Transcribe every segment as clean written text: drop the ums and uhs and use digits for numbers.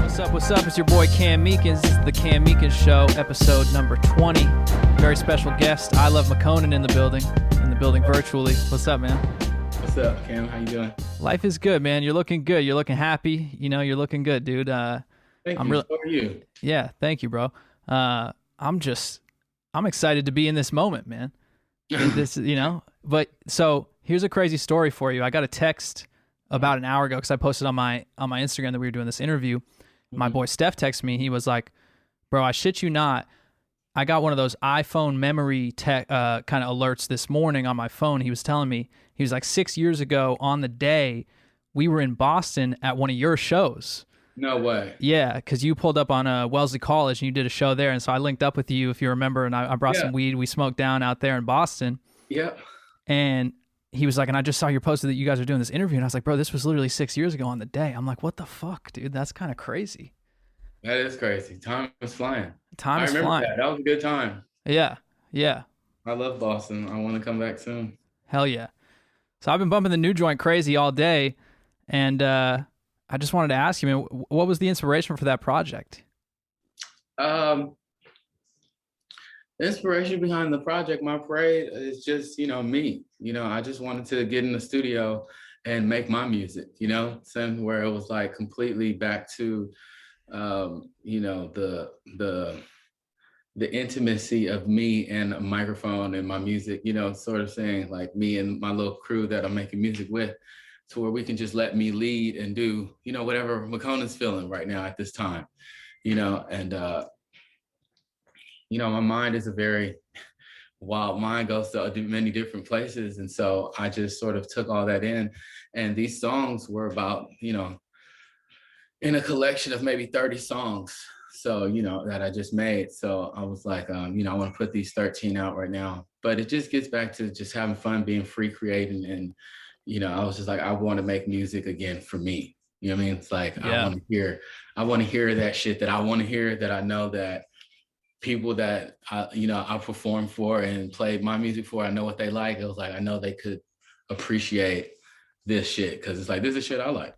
What's up? What's up? It's your boy Cam Meekins. This is the Cam Meekins Show, episode number 20. Very special guest, ILoveMakonnen in the building virtually. What's up, man? What's up, Cam? How you doing? Life is good, man. You're looking good. You're looking happy. You know, you're looking good, dude. Thank you. How are you? Yeah, thank you, bro. I'm excited to be in this moment, man. But so here's a crazy story for you. I got a text about an hour ago because I posted on my Instagram that we were doing this interview. My boy Steph texted me. He was like, bro, I shit you not, I got one of those iPhone memory kind of alerts this morning on my phone. He was telling me, he was like, 6 years ago on the day, we were in Boston at one of your shows. No way. Yeah, because you pulled up on Wellesley College and you did a show there. And so I linked up with you, if you remember, and I brought some weed. We smoked down out there in Boston. Yep. And he was like, and I just saw your post that you guys are doing this interview. And I was like, bro, this was literally 6 years ago on the day. I'm like, what the fuck, dude? That's kind of crazy. That is crazy. Time is flying. Time is flying. That was a good time. Yeah. Yeah. I love Boston. I want to come back soon. Hell yeah. So I've been bumping the new joint crazy all day. And I just wanted to ask you, man, what was the inspiration for that project? The inspiration behind the project, My Parade, is just, me. I just wanted to get in the studio and make my music, something where it was like completely back to, the intimacy of me and a microphone and my music, sort of saying like me and my little crew that I'm making music with, to where we can just let me lead and do, whatever Makonnen's feeling right now at this time, my mind is a very wild mind, goes to many different places. And so I just sort of took all that in. And these songs were about, in a collection of maybe 30 songs. So, that I just made. So I was like, I want to put these 13 out right now. But it just gets back to just having fun, being free, creating. And, I was just like, I want to make music again for me. You know what I mean? It's like, I want to hear that shit that I want to hear, that I know that people that I perform for and played my music for, I know what they like. It was like, I know they could appreciate this shit, because it's like, this is shit I like,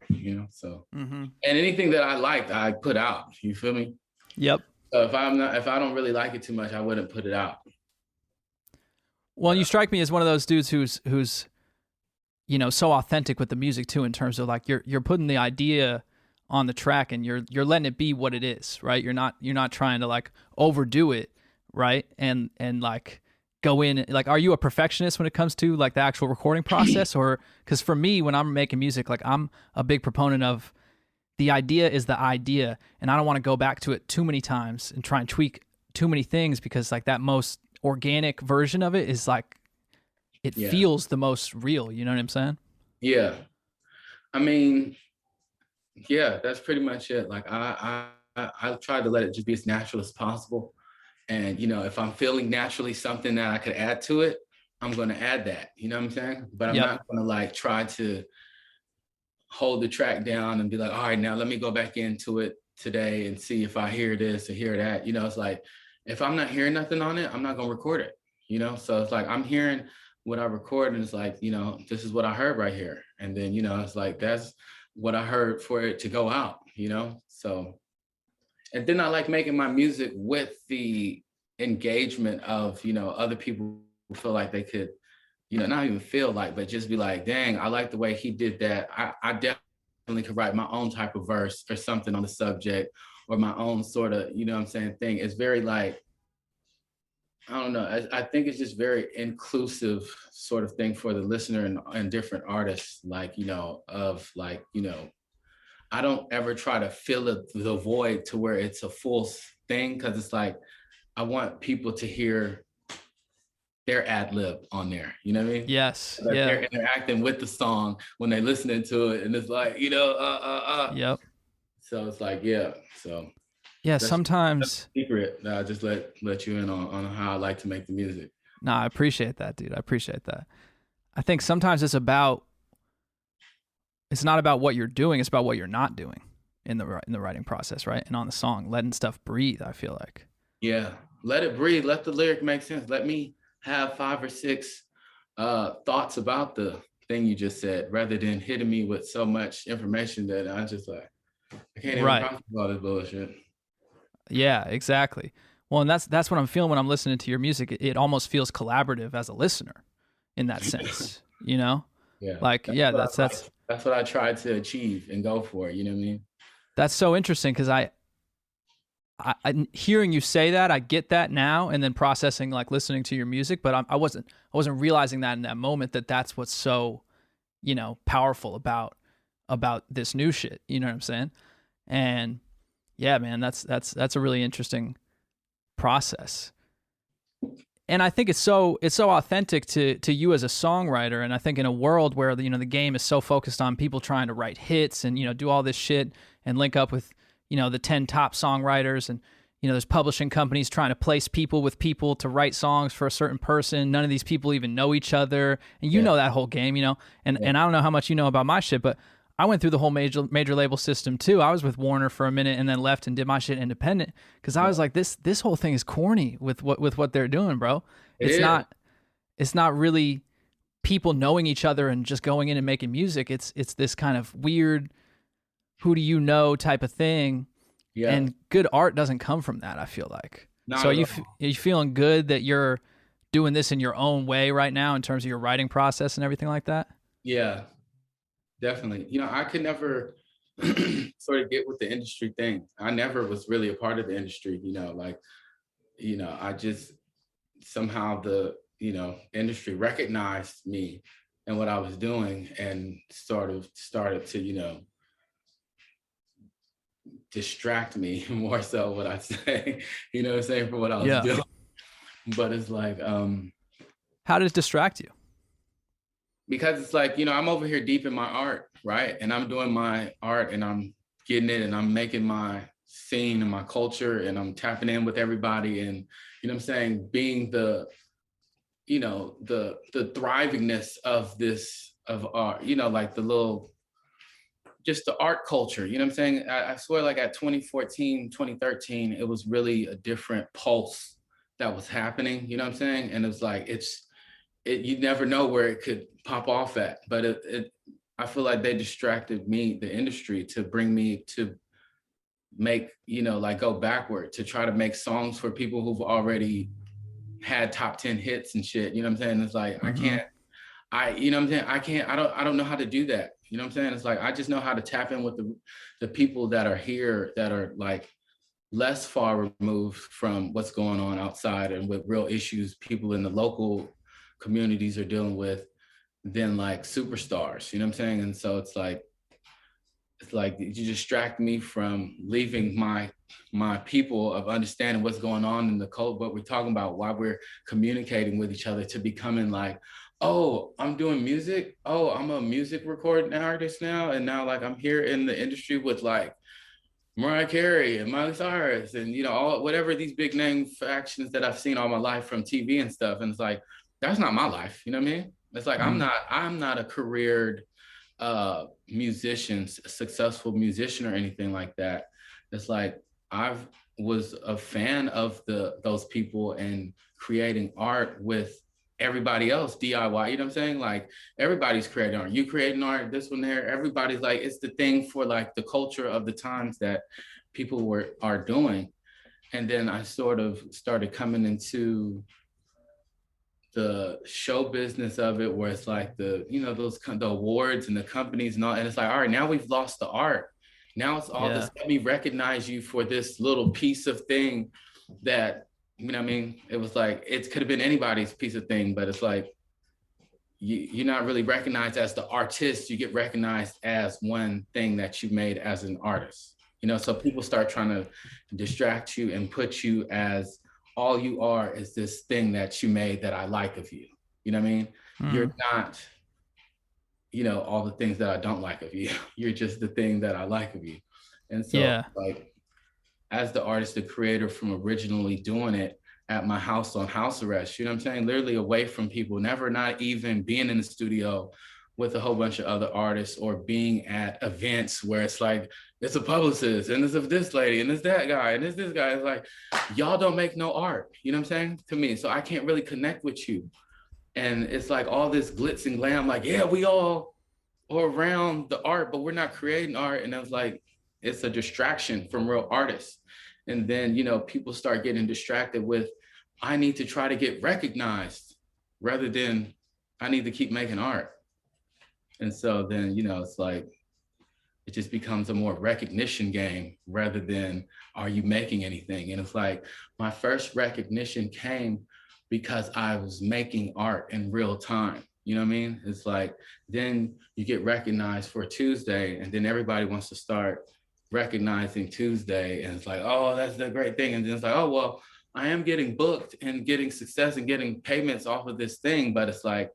so and anything that I liked, I put out. You feel me? Yep. So if I don't really like it too much, I wouldn't put it out. Well, you strike me as one of those dudes who's so authentic with the music too, in terms of like you're putting the idea on the track and you're letting it be what it is, right? You're not trying to like overdo it, right? And like go in, like, are you a perfectionist when it comes to like the actual recording process? Or because for me, when I'm making music, like I'm a big proponent of the idea is the idea, and I don't want to go back to it too many times and try and tweak too many things, because like that most organic version of it is like it feels the most real. You know what I'm saying? Yeah. I mean, yeah, that's pretty much it. Like I try to let it just be as natural as possible. And, if I'm feeling naturally something that I could add to it, I'm going to add that, you know what I'm saying? But I'm not going to like try to hold the track down and be like, all right, now let me go back into it today and see if I hear this or hear that. It's like, if I'm not hearing nothing on it, I'm not going to record it, So it's like, I'm hearing what I record, and it's like, this is what I heard right here. And then, it's like, that's what I heard for it to go out, So, and then I like making my music with the engagement of, other people who feel like they could, not even feel like, but just be like, dang, I like the way he did that. I definitely could write my own type of verse or something on the subject, or my own sort of, thing. It's very like, I don't know. I think it's just very inclusive sort of thing for the listener and different artists, like, of like, I don't ever try to fill the void to where it's a full thing, because it's like, I want people to hear their ad lib on there. You know what I mean? Yes. Like they're interacting with the song when they're listening to it, and it's like, Yep. So it's like, so. Yeah, That's sometimes a secret that I just let you in on how I like to make the music. No, I appreciate that, dude. I appreciate that. I think sometimes it's not about what you're doing, it's about what you're not doing in the writing process, right? And on the song, letting stuff breathe, I feel like. Yeah, let it breathe. Let the lyric make sense. Let me have 5 or 6 thoughts about the thing you just said, rather than hitting me with so much information that I just like, I I can't even Right. process all this bullshit. Yeah, exactly. Well, and that's what I'm feeling when I'm listening to your music. It almost feels collaborative as a listener in that sense, you know? Yeah, Like, that's yeah, what that's I that's like. That's what I tried to achieve and go for. You know what I mean? that's so interesting because I hearing you say that, I get that now, and then processing like listening to your music, but I wasn't realizing that in that moment that that's what's so, powerful about this new shit. You know what I'm saying? And yeah, man, that's a really interesting process. And I think it's so authentic to you as a songwriter. And I think in a world where the game is so focused on people trying to write hits and do all this shit and link up with the 10 top songwriters, and there's publishing companies trying to place people with people to write songs for a certain person. None of these people even know each other, and Yeah, that whole game. And yeah, and I don't know how much you know about my shit, but I went through the whole major label system too. I was with Warner for a minute and then left and did my shit independent because I yeah. was like, this whole thing is corny with what they're doing, bro. It It's is. not it's not really people knowing each other and just going in and making music. It's this kind of weird who do you know type of thing, Yeah, and good art doesn't come from that. I feel like. So not at all. are you feeling good that you're doing this in your own way right now in terms of your writing process and everything like that? Yeah, definitely. I could never sort of get with the industry thing. I never was really a part of the industry. Like I just somehow the industry recognized me and what I was doing and sort of started to distract me more so what I say, what I'm saying, for what I was Yeah. doing. But it's like, How did it distract you? because it's like, I'm over here deep in my art, right? And I'm doing my art and I'm getting it and I'm making my scene and my culture and I'm tapping in with everybody and what I'm saying, being the thrivingness of this of art, like the little just the art culture, what I'm saying? I swear, like at 2014, 2013, it was really a different pulse that was happening, what I'm saying? And it's like, you never know where it could pop off at, but I feel like they distracted me, the industry, to bring me to make, like go backward, to try to make songs for people who've already had top 10 hits and shit, what I'm saying? It's like, I Mm-hmm. can't, what I'm saying? I don't know how to do that. What I'm saying? It's like, I just know how to tap in with the people that are here that are like less far removed from what's going on outside and with real issues people in the local communities are dealing with than like superstars, what I'm saying? And so it's like you distract me from leaving my people of understanding what's going on in the code, what we're talking about, why we're communicating with each other, to becoming like, oh, I'm doing music. Oh, I'm a music recording artist now. And now like I'm here in the industry with like Mariah Carey and Miley Cyrus and all whatever these big name factions that I've seen all my life from TV and stuff. And it's like, that's not my life. You know what I mean? It's like Mm-hmm. I'm not a careered musician, a successful musician or anything like that. It's like I was a fan of those people and creating art with everybody else, DIY, you know what I'm saying? Like everybody's creating art. You creating art, this one there, everybody's like, it's the thing for like the culture of the times that people are doing. And then I sort of started coming into the show business of it, where it's like the the awards and the companies and all, and it's like, all right, now we've lost the art. Now it's all Yeah. this, let me recognize you for this little piece of thing that, what I mean? It was like, it could have been anybody's piece of thing, but it's like, you're not really recognized as the artist. You get recognized as one thing that you made as an artist. So people start trying to distract you and put you as all you are is this thing that you made that I like of you. You know what I mean? You're Mm. not, all the things that I don't like of you. You're just the thing that I like of you. And so Yeah. like, as the artist, the creator, from originally doing it at my house on house arrest, you know what I'm saying? Literally away from people, never, not even being in the studio with a whole bunch of other artists, or being at events where it's like, it's a publicist and it's of this lady and it's that guy and it's this guy. It's like, y'all don't make no art, you know what I'm saying, to me. So I can't really connect with you. And it's like all this glitz and glam, like, yeah, we all are around the art, but we're not creating art. And I was like, it's a distraction from real artists. And then, you know, people start getting distracted with, I need to try to get recognized rather than I need to keep making art. And so then, you know, it's like, it just becomes a more recognition game rather than are you making anything? And it's like, my first recognition came because I was making art in real time. You know what I mean? It's like, then you get recognized for Tuesday, and then everybody wants to start recognizing Tuesday. And it's like, oh, that's the great thing. And then it's like, oh, well, I am getting booked and getting success and getting payments off of this thing. But it's like,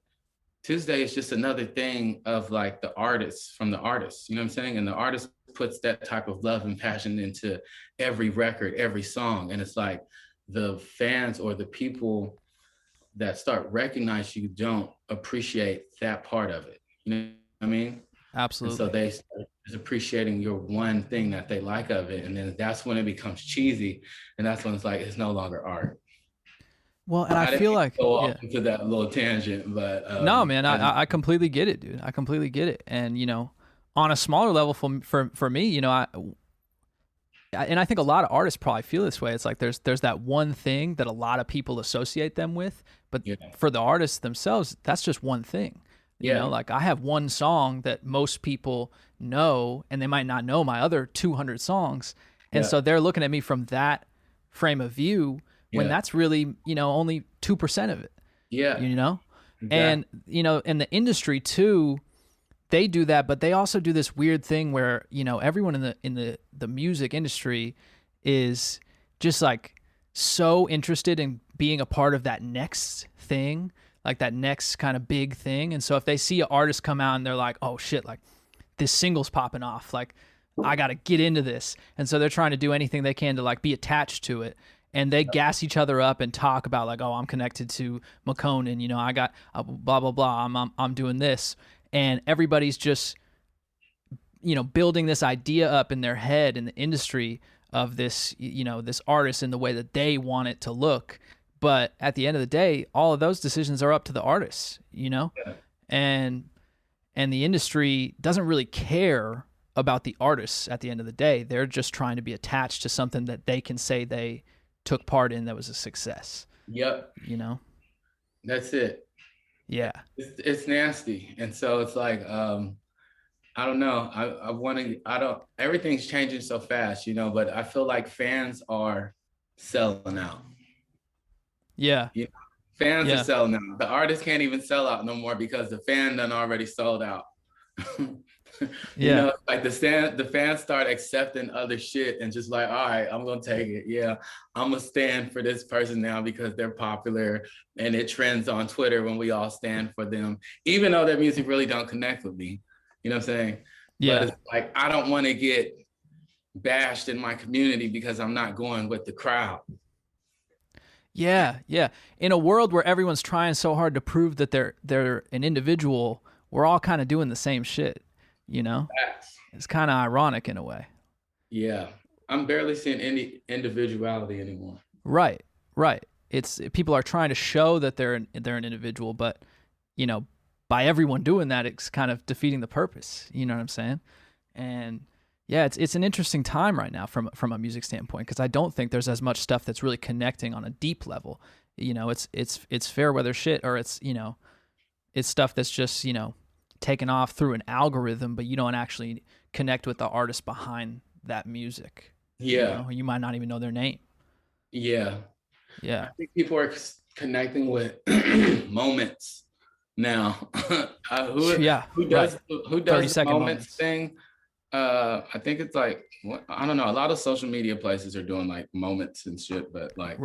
Tuesday is just another thing of like the artists from the artists, you know what I'm saying? And the artist puts that type of love and passion into every record, every song. And it's like the fans or the people that start recognizing you don't appreciate that part of it. You know what I mean? Absolutely. And so they start just appreciating your one thing that they like of it. And then that's when it becomes cheesy. And that's when it's like, it's no longer art. Well, and I feel like go off into that little tangent, but no, man, I completely get it, dude. I completely get it. And you know, on a smaller level for me, you know, and I think a lot of artists probably feel this way. It's like there's that one thing that a lot of people associate them with, but for the artists themselves, that's just one thing. You know, like I have one song that most people know, and they might not know my other 200 songs, and so they're looking at me from that frame of view. When that's really, you know, only 2% of it. Yeah. You know? Exactly. And, you know, in the industry too, they do that, but they also do this weird thing where, you know, everyone in the music industry is just like so interested in being a part of that next thing, like that next kind of big thing. And so if they see an artist come out and they're like, oh shit, like this single's popping off, like I got to get into this. And so they're trying to do anything they can to like be attached to it. And they gas each other up and talk about like, oh, I'm connected to Makonnen, you know, I got blah, blah, blah, I'm doing this. And everybody's just, you know, building this idea up in their head in the industry of this, you know, this artist in the way that they want it to look. But at the end of the day, all of those decisions are up to the artists, you know, and the industry doesn't really care about the artists at the end of the day. They're just trying to be attached to something that they can say they took part in that was a success. Yep. You know? That's it. Yeah. It's nasty. And so it's like, I don't know. Everything's changing so fast, you know, but I feel like fans are selling out. Yeah. You know, fans are selling out. The artists can't even sell out no more because the fan done already sold out. You know, like the fans start accepting other shit and just like, all right, I'm gonna take it. Yeah, I'm gonna stand for this person now because they're popular and it trends on Twitter when we all stand for them, even though their music really don't connect with me. You know what I'm saying? Yeah. But it's like I don't want to get bashed in my community because I'm not going with the crowd. Yeah, yeah. In a world where everyone's trying so hard to prove that they're an individual, we're all kind of doing the same shit. You know, it's kind of ironic in a way. Yeah, I'm barely seeing any individuality anymore. Right, right. It's people are trying to show that they're an individual, but you know, by everyone doing that, it's kind of defeating the purpose. You know what I'm saying? And yeah, it's an interesting time right now from a music standpoint because I don't think there's as much stuff that's really connecting on a deep level. You know, it's fair weather shit, or it's, you know, it's stuff that's just, you know, taken off through an algorithm, but you don't actually connect with the artist behind that music. Yeah. You know? You might not even know their name. Yeah. Yeah. I think people are connecting with moments now. Who does the moments thing? I think it's like, I don't know. A lot of social media places are doing like moments and shit, but like,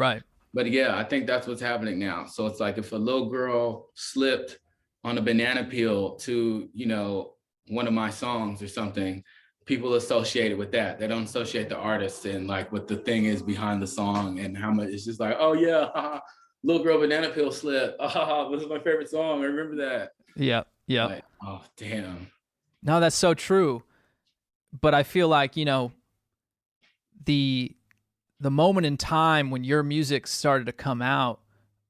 but yeah, I think that's what's happening now. So it's like if a little girl slipped on a banana peel to, you know, one of my songs or something, people associate it with that. They don't associate the artist and like what the thing is behind the song and how much. It's just like, oh yeah, haha, little girl banana peel slip. This is my favorite song. I remember that. Yeah, yeah. Like, oh damn. No, that's so true. But I feel like, you know, the moment in time when your music started to come out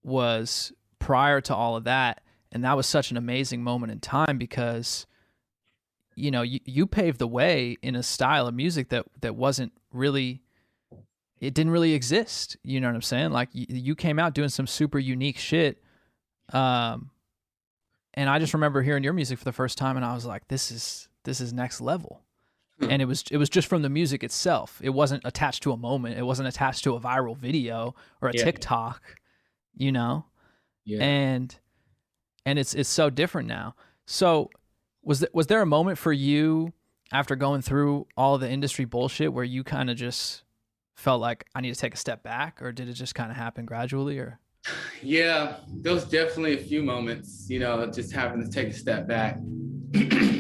was prior to all of that. And that was such an amazing moment in time because, you paved the way in a style of music that wasn't really, it didn't really exist. You know what I'm saying? Like you came out doing some super unique shit. Um, and I just remember hearing your music for the first time, and I was like, this is next level. And it was just from the music itself. It wasn't attached to a moment. It wasn't attached to a viral video or a Yeah. TikTok, you know. Yeah. And it's so different now. So was there a moment for you after going through all of the industry bullshit where you kind of just felt like I need to take a step back, or did it just kind of happen gradually? Or Yeah, there was definitely a few moments, just having to take a step back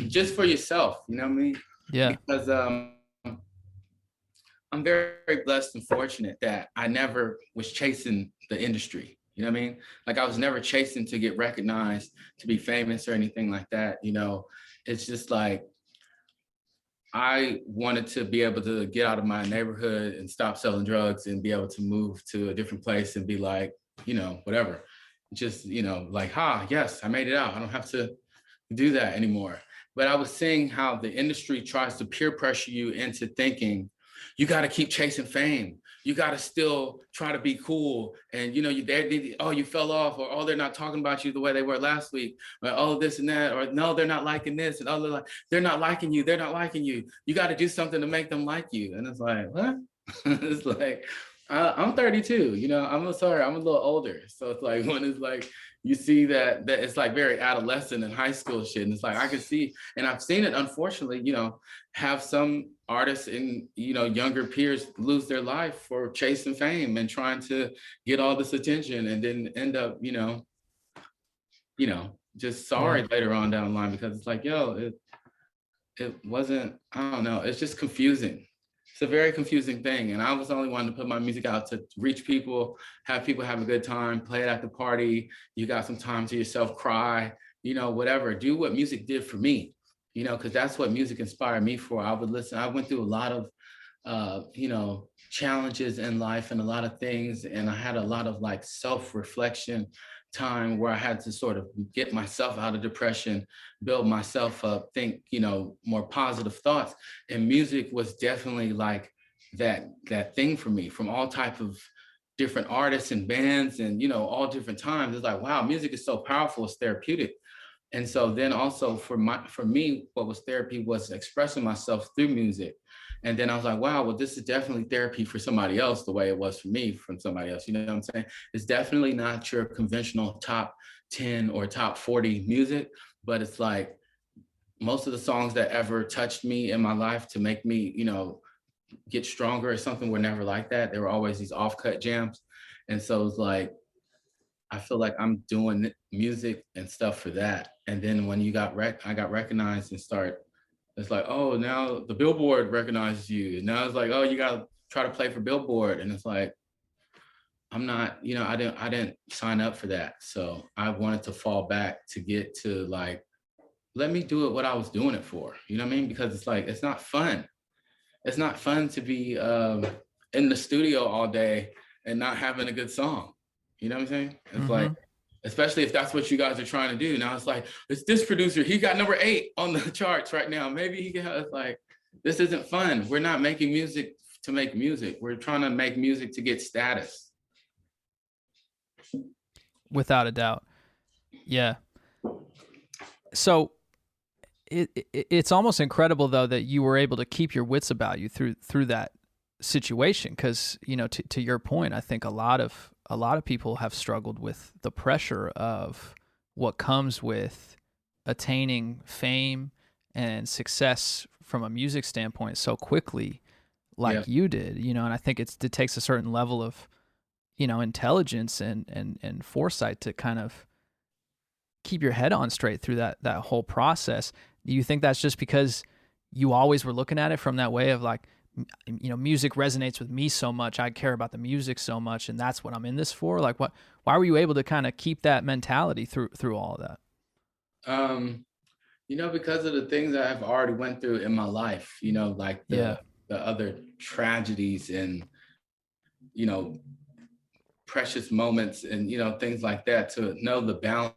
just for yourself, you know what I mean? yeah, Because I'm very, very blessed and fortunate that I never was chasing the industry. You know what I mean? Like I was never chasing to get recognized, to be famous or anything like that. It's just like I wanted to be able to get out of my neighborhood and stop selling drugs and be able to move to a different place and be like, whatever. Just, like, yes, I made it out. I don't have to do that anymore. But I was seeing how the industry tries to peer pressure you into thinking you got to keep chasing fame. You got to still try to be cool. And, you fell off, or, oh, they're not talking about you the way they were last week, or, oh, this and that, or no, they're not liking this. And oh, they're not liking you. They're not liking you. You got to do something to make them like you. And it's like, what? It's like, I'm 32, I'm sorry, I'm a little older. So it's like, when it's like, you see that it's like very adolescent and high school shit. And it's like, I can see, and I've seen it, unfortunately, have some artists and, younger peers lose their life for chasing fame and trying to get all this attention, and then end up, just sorry later on down the line, because it's like, it wasn't, I don't know, it's just confusing. It's a very confusing thing. And I was only wanting to put my music out to reach people, have people have a good time, play it at the party. You got some time to yourself, cry, whatever. Do what music did for me, because that's what music inspired me for. I would listen. I went through a lot of, challenges in life and a lot of things. And I had a lot of like self-reflection time where I had to sort of get myself out of depression, build myself up, think, more positive thoughts. And music was definitely like that thing for me, from all type of different artists and bands and, all different times. It's like, wow, music is so powerful, it's therapeutic. And so then also for me, what was therapy was expressing myself through music. And then I was like, wow, well, this is definitely therapy for somebody else, the way it was for me from somebody else. You know what I'm saying? It's definitely not your conventional top 10 or top 40 music, but it's like most of the songs that ever touched me in my life to make me, get stronger or something were never like that. There were always these off-cut jams. And so it's like, I feel like I'm doing music and stuff for that. And then when I got recognized and it's like, oh, now the Billboard recognizes you. And now it's like, oh, you got to try to play for Billboard. And it's like, I'm not, I didn't sign up for that. So I wanted to fall back to get to like, let me do it what I was doing it for. You know what I mean? Because it's like, it's not fun. It's not fun to be in the studio all day and not having a good song. You know what I'm saying? It's like, especially if that's what you guys are trying to do. Now it's like, it's this producer, he got number 8 on the charts right now. Maybe he can have, it's like, this isn't fun. We're not making music to make music. We're trying to make music to get status. without a doubt. Yeah. So it's almost incredible though that you were able to keep your wits about you through that situation, because to your point, I think a lot of people have struggled with the pressure of what comes with attaining fame and success from a music standpoint so quickly, like you did, and I think it takes a certain level of intelligence and foresight to kind of keep your head on straight through that whole process. Do you think that's just because you always were looking at it from that way of like, music resonates with me so much, I care about the music so much, and that's what I'm in this for? Like, why were you able to kind of keep that mentality through all of that? Because of the things that I've already went through in my life, like the other tragedies and, precious moments and, things like that, to know the balance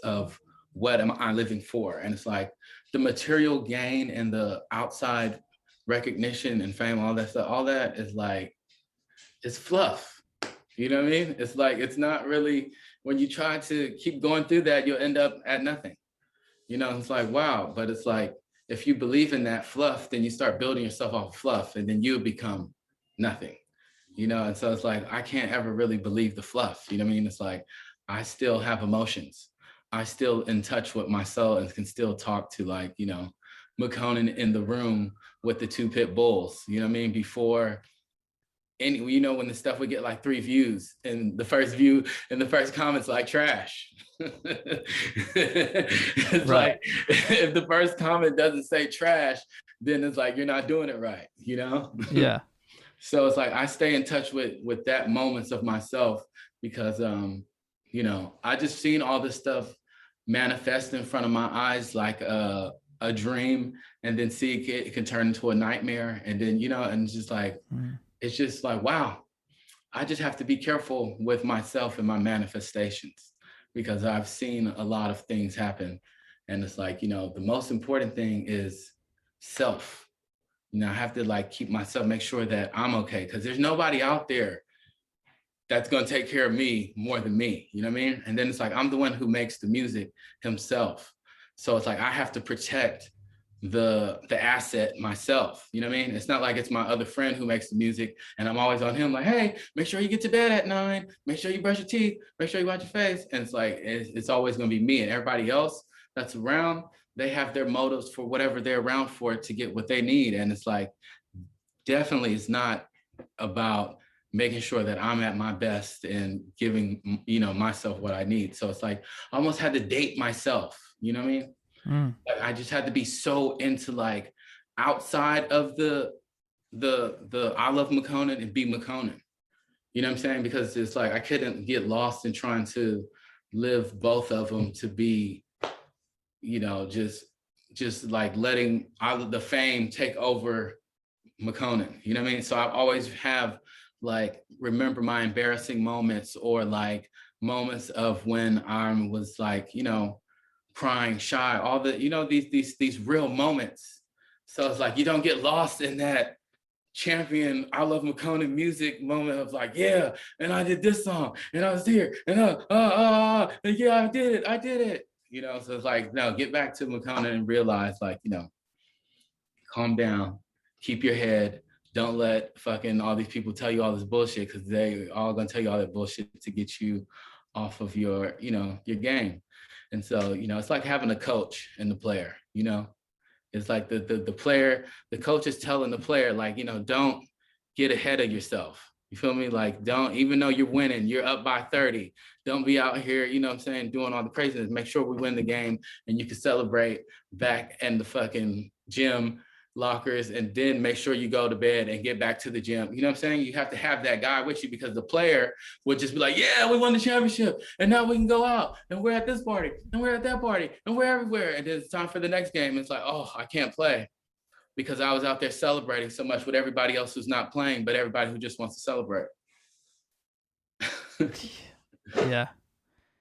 of what am I living for. And it's like, the material gain and the outside recognition and fame, all that stuff, all that is like, it's fluff. You know what I mean? It's like, it's not really, when you try to keep going through that, you'll end up at nothing. You know, it's like, wow. But it's like, if you believe in that fluff, then you start building yourself off of fluff, and then you become nothing. You know, and so it's like, I can't ever really believe the fluff. You know what I mean? It's like, I still have emotions. I still in touch with my soul and can still talk to, like, you know, Makonnen in the room with the 2 pit bulls. You know what I mean? Before any, you know, when the stuff would get like 3 views, and the first view and the first comment's like trash. It's Right. like, if the first comment doesn't say trash, then it's like, you're not doing it right, you know? Yeah. So it's like, I stay in touch with that moments of myself, because you know, I just seen all this stuff manifest in front of my eyes like a dream, and then see it can turn into a nightmare, and then, you know, and it's just like, it's just like, wow, I just have to be careful with myself and my manifestations, because I've seen a lot of things happen. And it's like, you know, the most important thing is self. You know, I have to like keep myself, make sure that I'm okay, because there's nobody out there that's going to take care of me more than me. You know what I mean? And then it's like, I'm the one who makes the music himself. So it's like, I have to protect the asset myself. You know what I mean? It's not like it's my other friend who makes the music and I'm always on him like, hey, make sure you get to bed at 9, make sure you brush your teeth, make sure you wash your face. And it's like, it's always going to be me, and everybody else that's around, they have their motives for whatever they're around for to get what they need. And it's like, definitely it's not about making sure that I'm at my best and giving, you know, myself what I need. So it's like, I almost had to date myself, you know what I mean? Like, I just had to be so into like outside of the ILoveMakonnen and be Makonnen. You know what I'm saying? Because it's like, I couldn't get lost in trying to live both of them to be, you know, just like letting the fame take over Makonnen. You know what I mean? So I always have like, remember my embarrassing moments, or like moments of when I was like, you know, crying, shy, all the, you know, these real moments. So it's like, you don't get lost in that champion ILoveMakonnen music moment of like, yeah, and I did this song, and I was here, and yeah, I did it. You know, so it's like, no, get back to Makonnen and realize, like, you know, calm down, keep your head. Don't let fucking all these people tell you all this bullshit, because they all gonna tell you all that bullshit to get you off of your, you know, your game. And so, you know, it's like having a coach and the player, you know, it's like the player, the coach is telling the player, like, you know, don't get ahead of yourself. You feel me? Like, don't, even though you're winning, you're up by 30, don't be out here, you know what I'm saying, doing all the craziness. Make sure we win the game, and you can celebrate back in the fucking gym lockers, and then make sure you go to bed and get back to the gym. You know what I'm saying? You have to have that guy with you, because the player would just be like, yeah, we won the championship, and now we can go out, and we're at this party, and we're at that party, and we're everywhere. And then it's time for the next game. It's like, oh, I can't play, because I was out there celebrating so much with everybody else who's not playing, but everybody who just wants to celebrate. Yeah.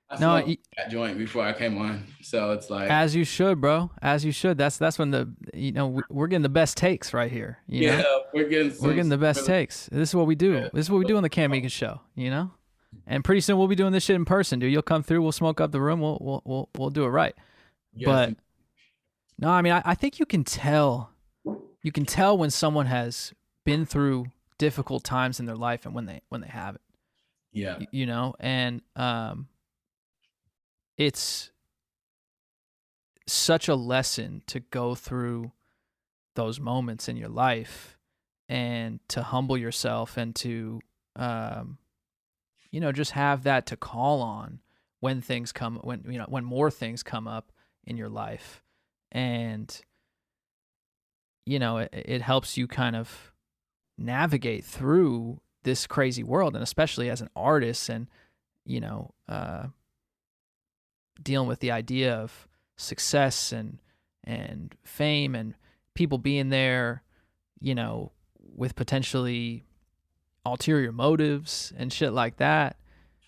I No, smoked that joint before I came on, so it's like, as you should, bro. As you should. That's when the, you know, we're getting the best takes right here. You know? we're getting the best really, takes. This is what we do. yeah. This is what we do on the Cam Meekins show. You know? And pretty soon we'll be doing this shit in person, dude. You'll come through. We'll smoke up the room. We'll do it right. Yes. But no, I mean, I think you can tell. You can tell when someone has been through difficult times in their life and when they haven't. Yeah. You know, and it's such a lesson to go through those moments in your life and to humble yourself and to you know, just have that to call on when things come, when, you know, when more things come up in your life. And you know, it helps you kind of navigate through this crazy world, and especially as an artist, and you know, dealing with the idea of success and fame and people being there, you know, with potentially ulterior motives and shit like that.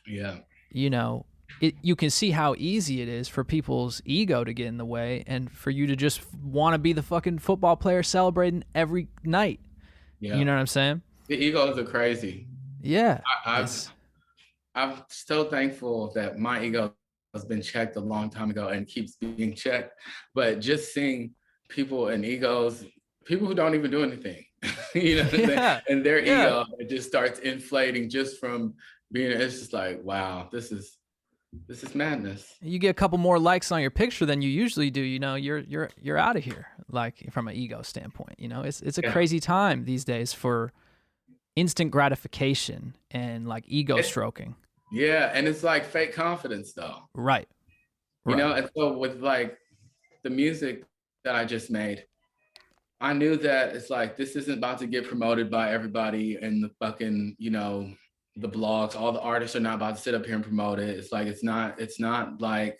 Yeah. You know, you can see how easy it is for people's ego to get in the way and for you to just want to be the fucking football player celebrating every night. You Yeah. know what I'm saying? The egos are crazy. Yeah. I've I'm so thankful that my ego has been checked a long time ago and keeps being checked. But just seeing people and egos, people who don't even do anything, you know what I'm saying? Yeah. And their Yeah. ego, it just starts inflating just from being, it's just like, wow, this is madness. You get a couple more likes on your picture than you usually do, you know, you're out of here, like from an ego standpoint. You know, it's a Yeah. crazy time these days for instant gratification and like ego stroking. Yeah, and it's like fake confidence though. Right. You Right. know, and so with like the music that I just made, I knew that it's like this isn't about to get promoted by everybody in the fucking, you know, the blogs. All the artists are not about to sit up here and promote it. It's like it's not like,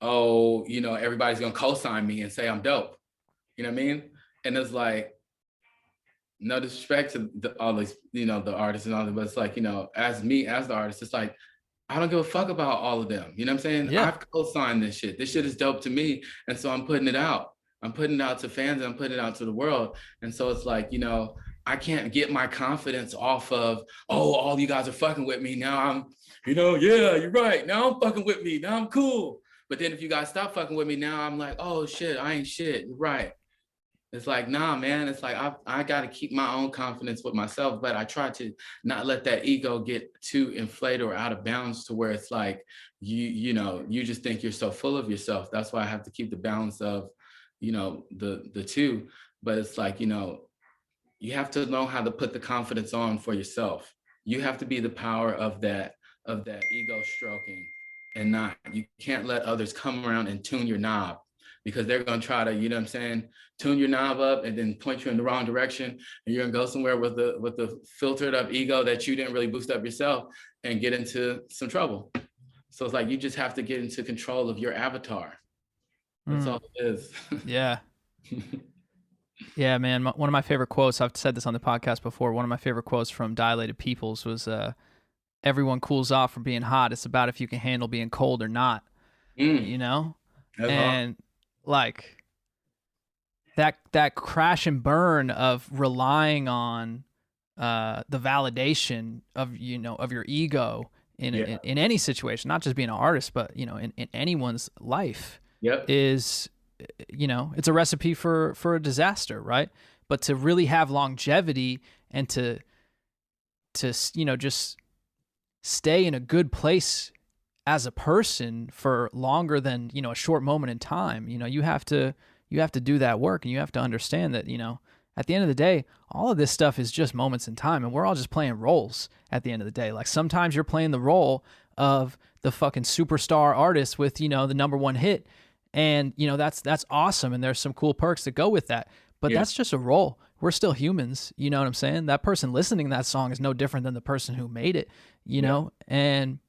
oh, you know, everybody's gonna co-sign me and say I'm dope. You know what I mean? And it's like, no disrespect to all these, you know, the artists and all that, but it's like, you know, as me as the artist, it's like I don't give a fuck about all of them. You know what I'm saying? Yeah. I've co-signed this shit. This shit is dope to me. And so I'm putting it out. I'm putting it out to fans and I'm putting it out to the world. And so it's like, you know, I can't get my confidence off of, oh, all you guys are fucking with me. Now I'm, you know, yeah, you're right. Now I'm fucking with me. Now I'm cool. But then if you guys stop fucking with me, now I'm like, oh shit, I ain't shit. You're right. It's like, nah, man, it's like, I got to keep my own confidence with myself, but I try to not let that ego get too inflated or out of bounds to where it's like, you know, you just think you're so full of yourself. That's why I have to keep the balance of, you know, the two, but it's like, you know, you have to know how to put the confidence on for yourself. You have to be the power of that ego stroking and not, you can't let others come around and tune your knob because they're going to try to, you know what I'm saying, tune your knob up and then point you in the wrong direction. And you're going to go somewhere with the filtered up ego that you didn't really boost up yourself and get into some trouble. So it's like, you just have to get into control of your avatar. That's all it is. Yeah. Yeah, man. One of my favorite quotes, I've said this on the podcast before, one of my favorite quotes from Dilated Peoples was, everyone cools off from being hot. It's about if you can handle being cold or not, you know? That's and like that crash and burn of relying on the validation of, you know, of your ego in any situation, not just being an artist, but, you know, in anyone's life is, you know, it's a recipe for a disaster, right? But to really have longevity and to you know, just stay in a good place as a person for longer than, you know, a short moment in time, you know, you have to do that work, and you have to understand that, you know, at the end of the day, all of this stuff is just moments in time, and we're all just playing roles at the end of the day. Like sometimes you're playing the role of the fucking superstar artist with, you know, the #1 hit, and, you know, that's awesome, and there's some cool perks that go with that. But that's just a role. We're still humans, you know what I'm saying? That person listening to that song is no different than the person who made it, you know? And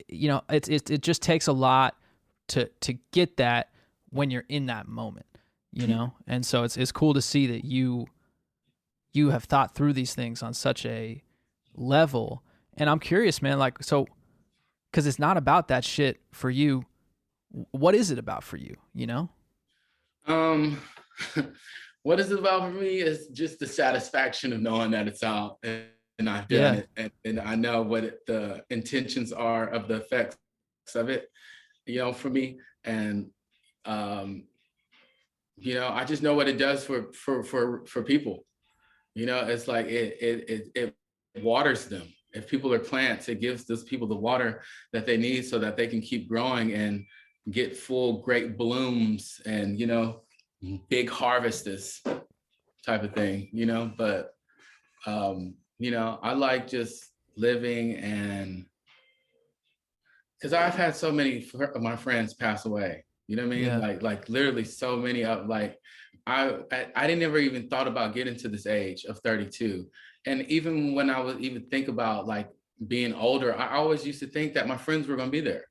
you know, it just takes a lot to get that when you're in that moment, you know? And so it's cool to see that you have thought through these things on such a level. And I'm curious, man, like, so, cause it's not about that shit for you. What is it about for you, you know? What is it about for me is just the satisfaction of knowing that it's out and I've done it, and I know what the intentions are of the effects of it, you know, for me. And you know, I just know what it does for people. You know, it's like it waters them. If people are plants, it gives those people the water that they need so that they can keep growing and get full great blooms and, you know, big harvests type of thing, you know. But you know, I like just living, and because I've had so many of my friends pass away, you know what I mean? Like literally so many of, like, I didn't ever even thought about getting to this age of 32. And even when I would even think about like being older, I always used to think that my friends were gonna be there.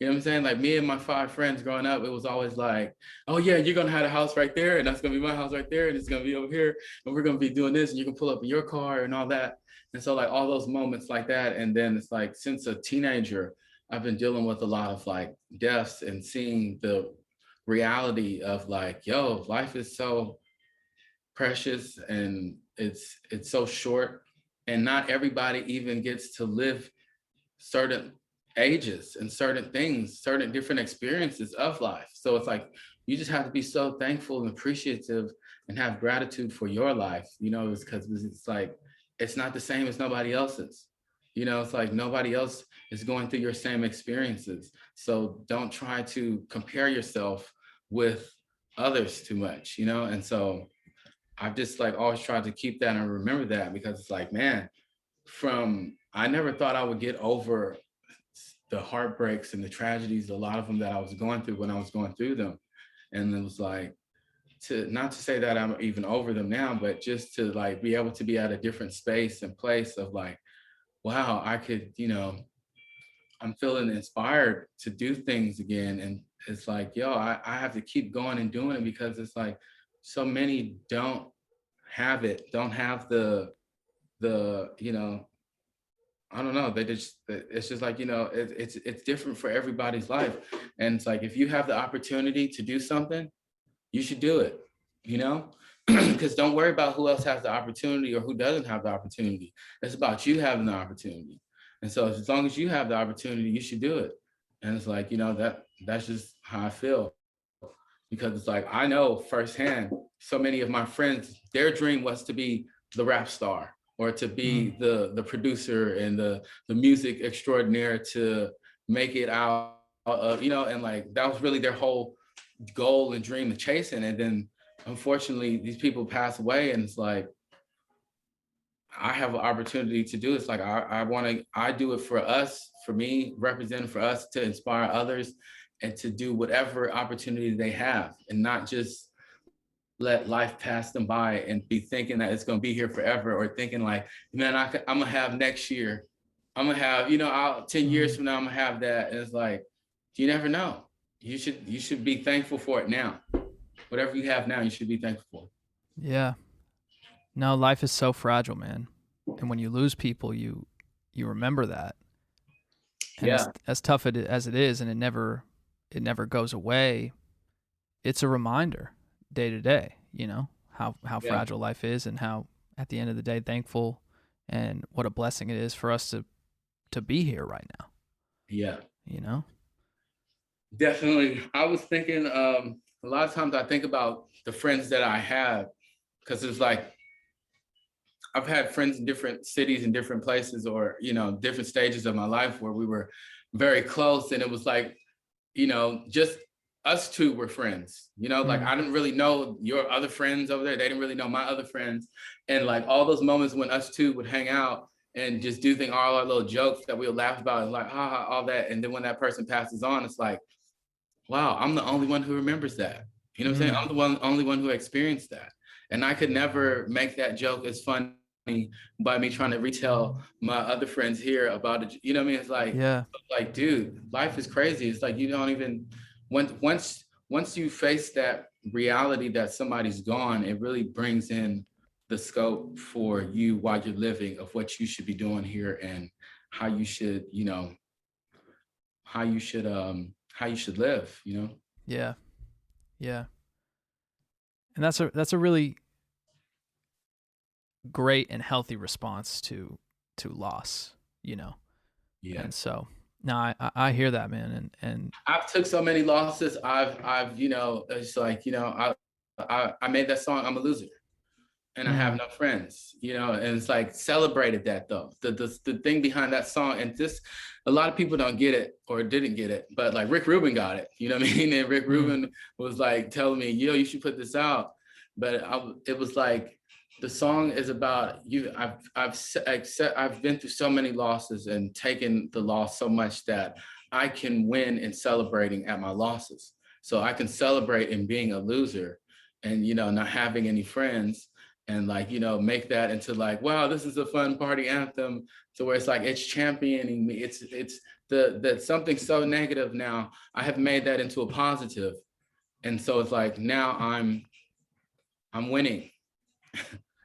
You know what I'm saying? Like me and my 5 friends growing up, it was always like, oh yeah, you're gonna have a house right there, and that's gonna be my house right there, and it's gonna be over here, and we're gonna be doing this, and you can pull up in your car and all that. And so like all those moments like that. And then it's like since a teenager, I've been dealing with a lot of like deaths and seeing the reality of like, yo, life is so precious and it's so short, and not everybody even gets to live certain ages and certain things, certain different experiences of life. So it's like you just have to be so thankful and appreciative and have gratitude for your life, you know, it's because it's like it's not the same as nobody else's. You know, it's like nobody else is going through your same experiences. So don't try to compare yourself with others too much, you know? And so I've just like always tried to keep that and remember that, because it's like, man, from I never thought I would get over the heartbreaks and the tragedies, a lot of them that I was going through when I was going through them. And it was like, to not to say that I'm even over them now, but just to like be able to be at a different space and place of like, wow, I could, you know, I'm feeling inspired to do things again. And it's like, yo, I have to keep going and doing it, because it's like so many don't have it, don't have the, you know, I don't know. They just, it's just like, you know, it's different for everybody's life. And it's like, if you have the opportunity to do something, you should do it, you know? Because don't worry about who else has the opportunity or who doesn't have the opportunity. It's about you having the opportunity. And so as long as you have the opportunity, you should do it. And it's like, you know, that's just how I feel. Because it's like, I know firsthand, so many of my friends, their dream was to be the rap star or to be the producer and the music extraordinaire, to make it out of, you know, and like that was really their whole goal and dream to chasing. And then unfortunately these people pass away, and it's like I have an opportunity to do it. It's like I want to, I do it for us, for me, representing for us, to inspire others and to do whatever opportunity they have, and not just let life pass them by and be thinking that it's going to be here forever, or thinking like, man, I'm gonna have next year, I'm gonna have, you know, 10 years from now, I'm gonna have that. And it's like, you never know. You should be thankful for it now. Whatever you have now, you should be thankful for. Yeah. No, life is so fragile, man. And when you lose people, you remember that. And Yeah, as tough as it is, and it never goes away, it's a reminder day to day, you know, how yeah, fragile life is, and how at the end of the day thankful and what a blessing it is for us to be here right now, yeah. you know? Definitely. I was thinking, a lot of times I think about the friends that I have, because it's like I've had friends in different cities and different places, or, you know, different stages of my life where we were very close. And it was like, you know, just us two were friends, you know, like Mm. I didn't really know your other friends over there. They didn't really know my other friends. And like all those moments when us two would hang out and just do things, all our little jokes that we would laugh about, and like, haha, all that. And then when that person passes on, it's like, wow, I'm the only one who remembers that. You know what I'm saying? Mm. I'm only one who experienced that. And I could never make that joke as funny by me trying to retell my other friends here about it. You know what I mean? It's Yeah. like, dude, life is crazy. It's like you don't even, once you face that reality that somebody's gone, it really brings in the scope for you while you're living of what you should be doing here, and how you should, you know, how you should live, you know? Yeah. Yeah. And that's a really great and healthy response to loss, you know. Yeah. And so, no, I hear that, man. And I've took so many losses. I've, you know, it's like, you know, I made that song, I'm a loser, and I have mm, no friends, you know, and it's like celebrated that though. The thing behind that song, and this, a lot of people don't get it or didn't get it, but like Rick Rubin got it, you know what I mean? And Rick mm, Rubin was like telling me, yo, you should put this out. But it was like, the song is about you. I've been through so many losses and taken the loss so much that I can win in celebrating at my losses. So I can celebrate in being a loser, and, you know, not having any friends, and like, you know, make that into like, wow, this is a fun party anthem, to where it's like it's championing me. It's the something so negative, now I have made that into a positive. And so it's like now I'm winning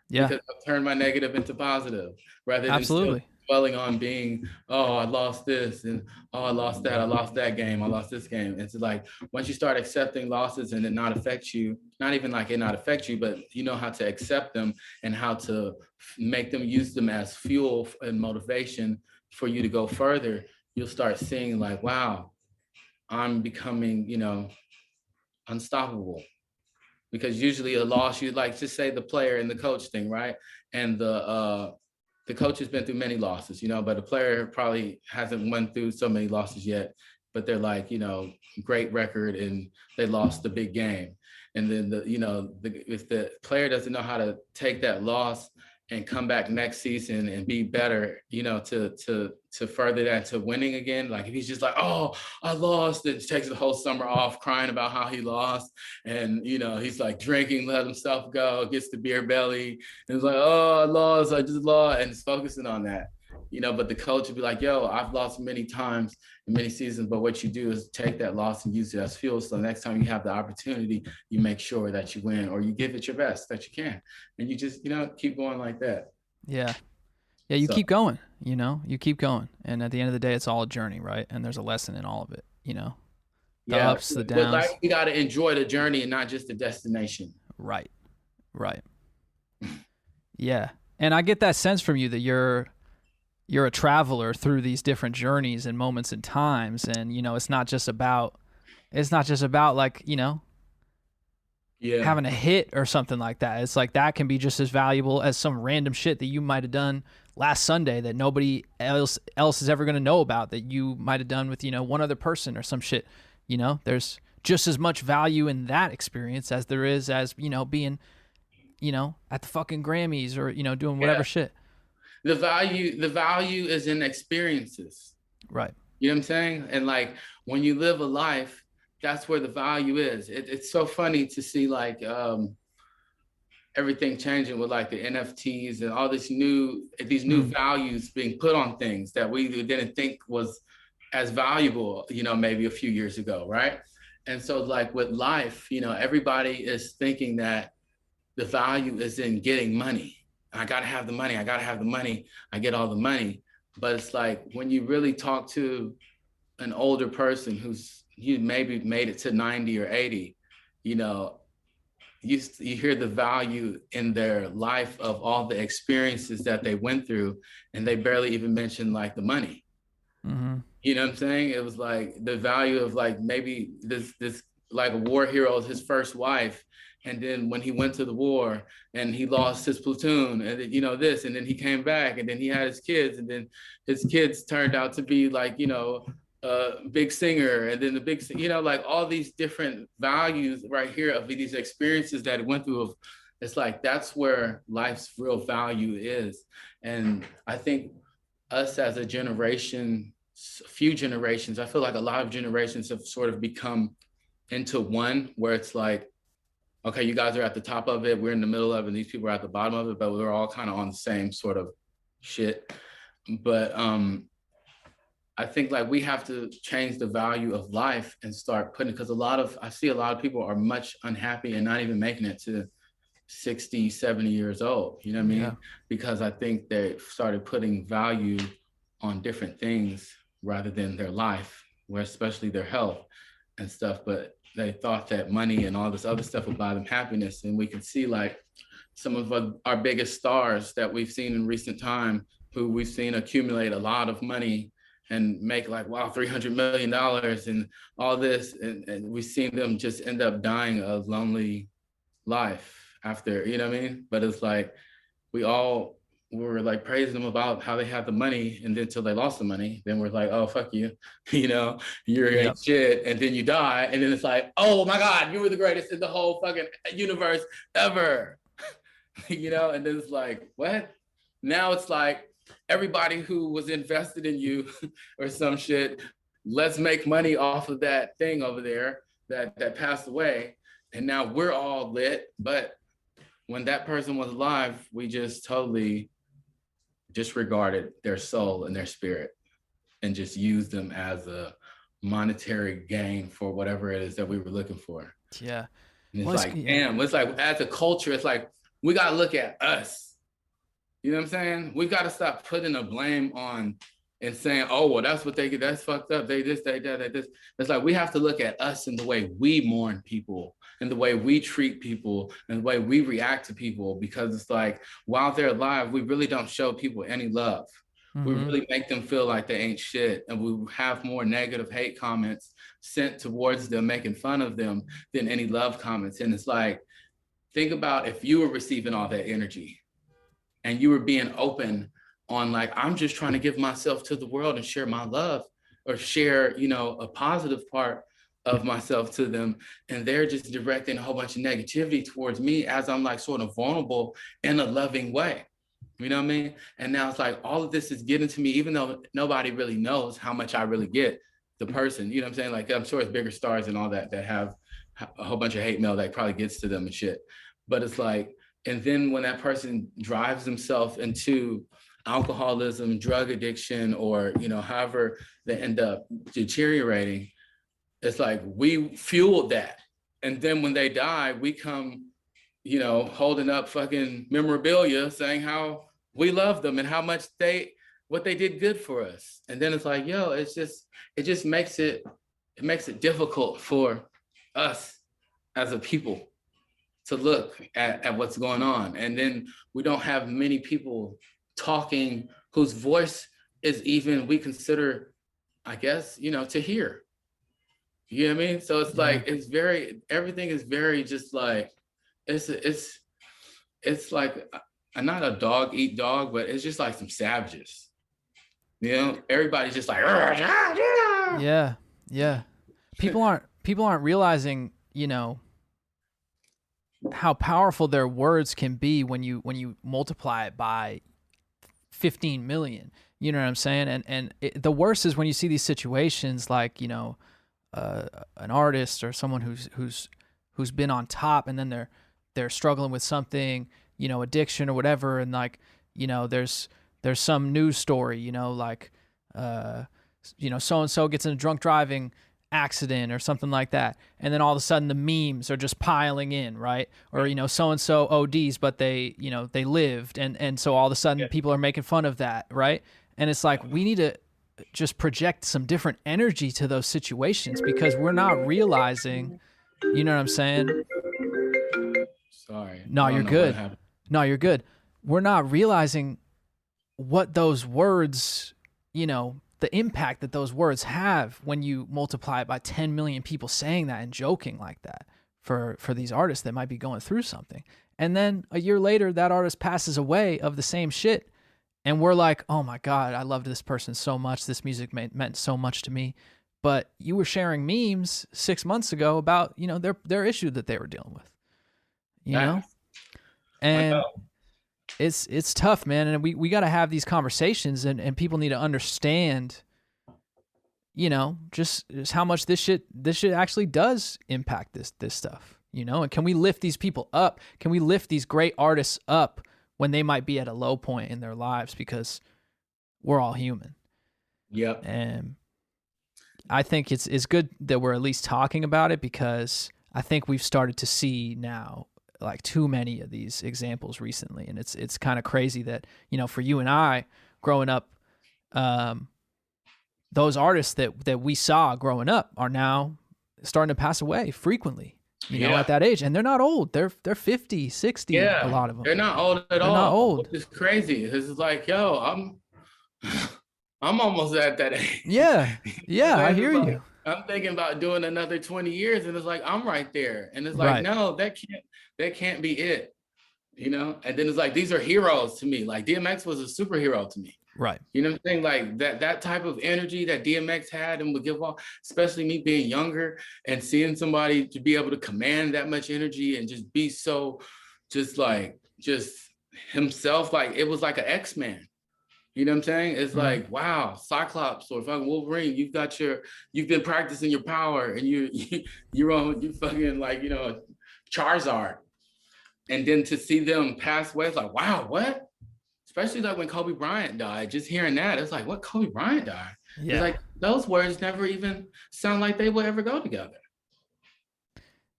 yeah, because I've turned my negative into positive, rather than still absolutely. dwelling on being, oh, I lost this, and oh, I lost that, I lost that game, I lost this game. It's like once you start accepting losses and it not affect you, not even like it not affect you, but you know how to accept them and how to make them, use them as fuel and motivation for you to go further, you'll start seeing like, wow, I'm becoming, you know, unstoppable. Because usually a loss, you like just say the player and the coach thing, right? And the coach has been through many losses, you know, but the player probably hasn't went through so many losses yet. But they're like, you know, great record and they lost the big game. And then the, you know, if the player doesn't know how to take that loss and come back next season and be better, you know, to further that to winning again. Like if he's just like, oh, I lost, and takes the whole summer off crying about how he lost, and you know, he's like drinking, let himself go, gets the beer belly, and it's like, oh, I lost, I just lost, and it's focusing on that. You know, but the coach would be like, yo, I've lost many times in many seasons, but what you do is take that loss and use it as fuel. So next time you have the opportunity, you make sure that you win, or you give it your best that you can. And you just, you know, keep going like that. Yeah. Yeah, you keep going, you know, you keep going. And at the end of the day, it's all a journey, right? And there's a lesson in all of it, you know, the ups, the downs. But like, you got to enjoy the journey and not just the destination. Right. Right. Yeah. And I get that sense from you that you're a traveler through these different journeys and moments and times. And, you know, it's not just about like, you know, having a hit or something like that. It's like that can be just as valuable as some random shit that you might have done last Sunday that nobody else is ever going to know about, that you might have done with, you know, one other person or some shit. You know, there's just as much value in that experience as there is as, you know, being, you know, at the fucking Grammys or, you know, doing whatever shit. The value is in experiences. Right. You know what I'm saying? And like when you live a life, that's where the value is. It's so funny to see like everything changing with like the NFTs and all these new values being put on things that we didn't think was as valuable, you know, maybe a few years ago, right? And so like with life, you know, everybody is thinking that the value is in getting money. I gotta have the money, I gotta have the money, I get all the money. But it's like when you really talk to an older person who's you maybe made it to 90 or 80, you know, you hear the value in their life of all the experiences that they went through, and they barely even mention like the money. Mm-hmm. You know what I'm saying? It was like the value of like maybe this like a war hero is his first wife, and then when he went to the war and he lost his platoon, and then, you know, this, and then he came back, and then he had his kids, and then his kids turned out to be like, you know, a big singer, and then the big, you know, like all these different values right here of these experiences that it went through. It's like that's where life's real value is. And I think us as a generation, a few generations, I feel like a lot of generations have sort of become into one, where it's like, okay, you guys are at the top of it, we're in the middle of it, and these people are at the bottom of it, but we're all kind of on the same sort of shit. But I think like we have to change the value of life and start putting, because I see a lot of people are much unhappy and not even making it to 60, 70 years old, you know what I mean? Yeah. Because I think they started putting value on different things rather than their life, where especially their health and stuff. But they thought that money and all this other stuff would buy them happiness. And we can see like some of our biggest stars that we've seen in recent time, who we've seen accumulate a lot of money and make like, wow, $300 million and all this. And we've seen them just end up dying a lonely life after, you know what I mean? But it's like, we were like praising them about how they had the money, and then until they lost the money, then we're like, oh, fuck you, you know, you're shit. And then you die. And then it's like, oh my God, you were the greatest in the whole fucking universe ever, you know? And then it's like, what? Now it's like, everybody who was invested in you or some shit, let's make money off of that thing over there that passed away. And now we're all lit. But when that person was alive, we just totally disregarded their soul and their spirit and just used them as a monetary gain for whatever it is that we were looking for. Yeah. And it's damn, it's like as a culture, it's like, we got to look at us. You know what I'm saying? We got to stop putting the blame on and saying, oh, well, that's what they get. That's fucked up. They this, they that, they this. It's like we have to look at us and the way we mourn people and the way we treat people and the way we react to people, because it's like while they're alive, we really don't show people any love. We really make them feel like they ain't shit. And we have more negative hate comments sent towards them, making fun of them, than any love comments. And it's like, think about if you were receiving all that energy and you were being open on like, I'm just trying to give myself to the world and share my love or share, you know, a positive part of myself to them. And they're just directing a whole bunch of negativity towards me as I'm like sort of vulnerable in a loving way. You know what I mean? And now it's like all of this is getting to me, even though nobody really knows how much I really get the person. You know what I'm saying? Like I'm sure it's bigger stars and all that have a whole bunch of hate mail that probably gets to them and shit. But it's like, and then when that person drives himself into alcoholism, drug addiction, or, you know, however they end up deteriorating, it's like we fueled that. And then when they die, we come, you know, holding up fucking memorabilia saying how we love them and how much what they did good for us. And then it's like, yo, it just makes it difficult for us as a people to look at what's going on. And then we don't have many people talking whose voice is even we consider, I guess, you know, to hear. You know what I mean? So it's like everything is very just like it's like not a dog eat dog, but it's just like some savages. You know, everybody's just like yeah. People aren't realizing, you know, how powerful their words can be when you multiply it by 15 million. You know what I'm saying? And the worst is when you see these situations like, you know, an artist or someone who's been on top, and then they're struggling with something, you know, addiction or whatever, and like, you know, there's some news story, you know, like you know, so and so gets in a drunk driving accident or something like that, and then all of a sudden the memes are just piling in, right? Or, you know, so and so ODs, but they, you know, they lived, and so all of a sudden people are making fun of that, right? And it's like we need to just project some different energy to those situations because we're not realizing, you know what I'm saying? Sorry. No, you're good. No, you're good. We're not realizing what those words, you know, the impact that those words have when you multiply it by 10 million people saying that and joking like that for these artists that might be going through something. And then a year later, that artist passes away of the same shit. And we're like, oh my God, I loved this person so much. This music meant so much to me. But you were sharing memes 6 months ago about, you know, their issue that they were dealing with, you know? And it's tough, man. And we got to have these conversations, and people need to understand, you know, just how much this shit actually does impact this stuff, you know? And can we lift these people up? Can we lift these great artists up when they might be at a low point in their lives, because we're all human. Yep. And I think it's good that we're at least talking about it, because I think we've started to see now like too many of these examples recently. And it's kind of crazy that, you know, for you and I growing up, those artists that we saw growing up are now starting to pass away frequently. You know, at that age, and they're not old. They're 50, 60. A lot of them. They're not old at all. Not old. It's crazy. It's like, yo, I'm almost at that age. Yeah, I hear you. I'm thinking about doing another 20 years, and it's like I'm right there, and it's like, no, that can't be it. You know, and then it's like these are heroes to me. Like DMX was a superhero to me. Right. You know what I'm saying? Like that type of energy that DMX had and would give off, especially me being younger and seeing somebody to be able to command that much energy and just be so just himself. Like it was like an X-Man. You know what I'm saying? It's like, wow, Cyclops or fucking Wolverine, you've been practicing your power, and you fucking like, you know, Charizard. And then to see them pass away, it's like, wow, what? Especially like when Kobe Bryant died, just hearing that, it's like, what, Kobe Bryant died? Yeah. It's like, those words never even sound like they would ever go together.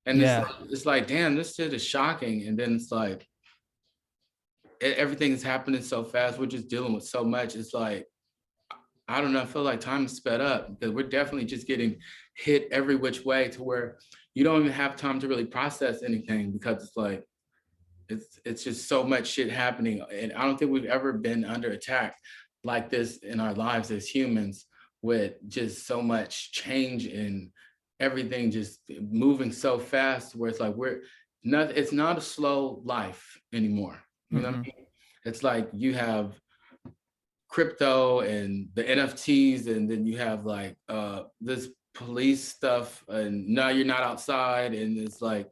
And it's like, damn, this shit is shocking. And then it's like, everything is happening so fast. We're just dealing with so much. It's like, I don't know, I feel like time is sped up because we're definitely just getting hit every which way to where you don't even have time to really process anything because it's like, it's just so much shit happening. And I don't think we've ever been under attack like this in our lives as humans, with just so much change and everything just moving so fast where it's like it's not a slow life anymore. You know what I mean? It's like you have crypto and the NFTs, and then you have like this police stuff, and now you're not outside, and it's like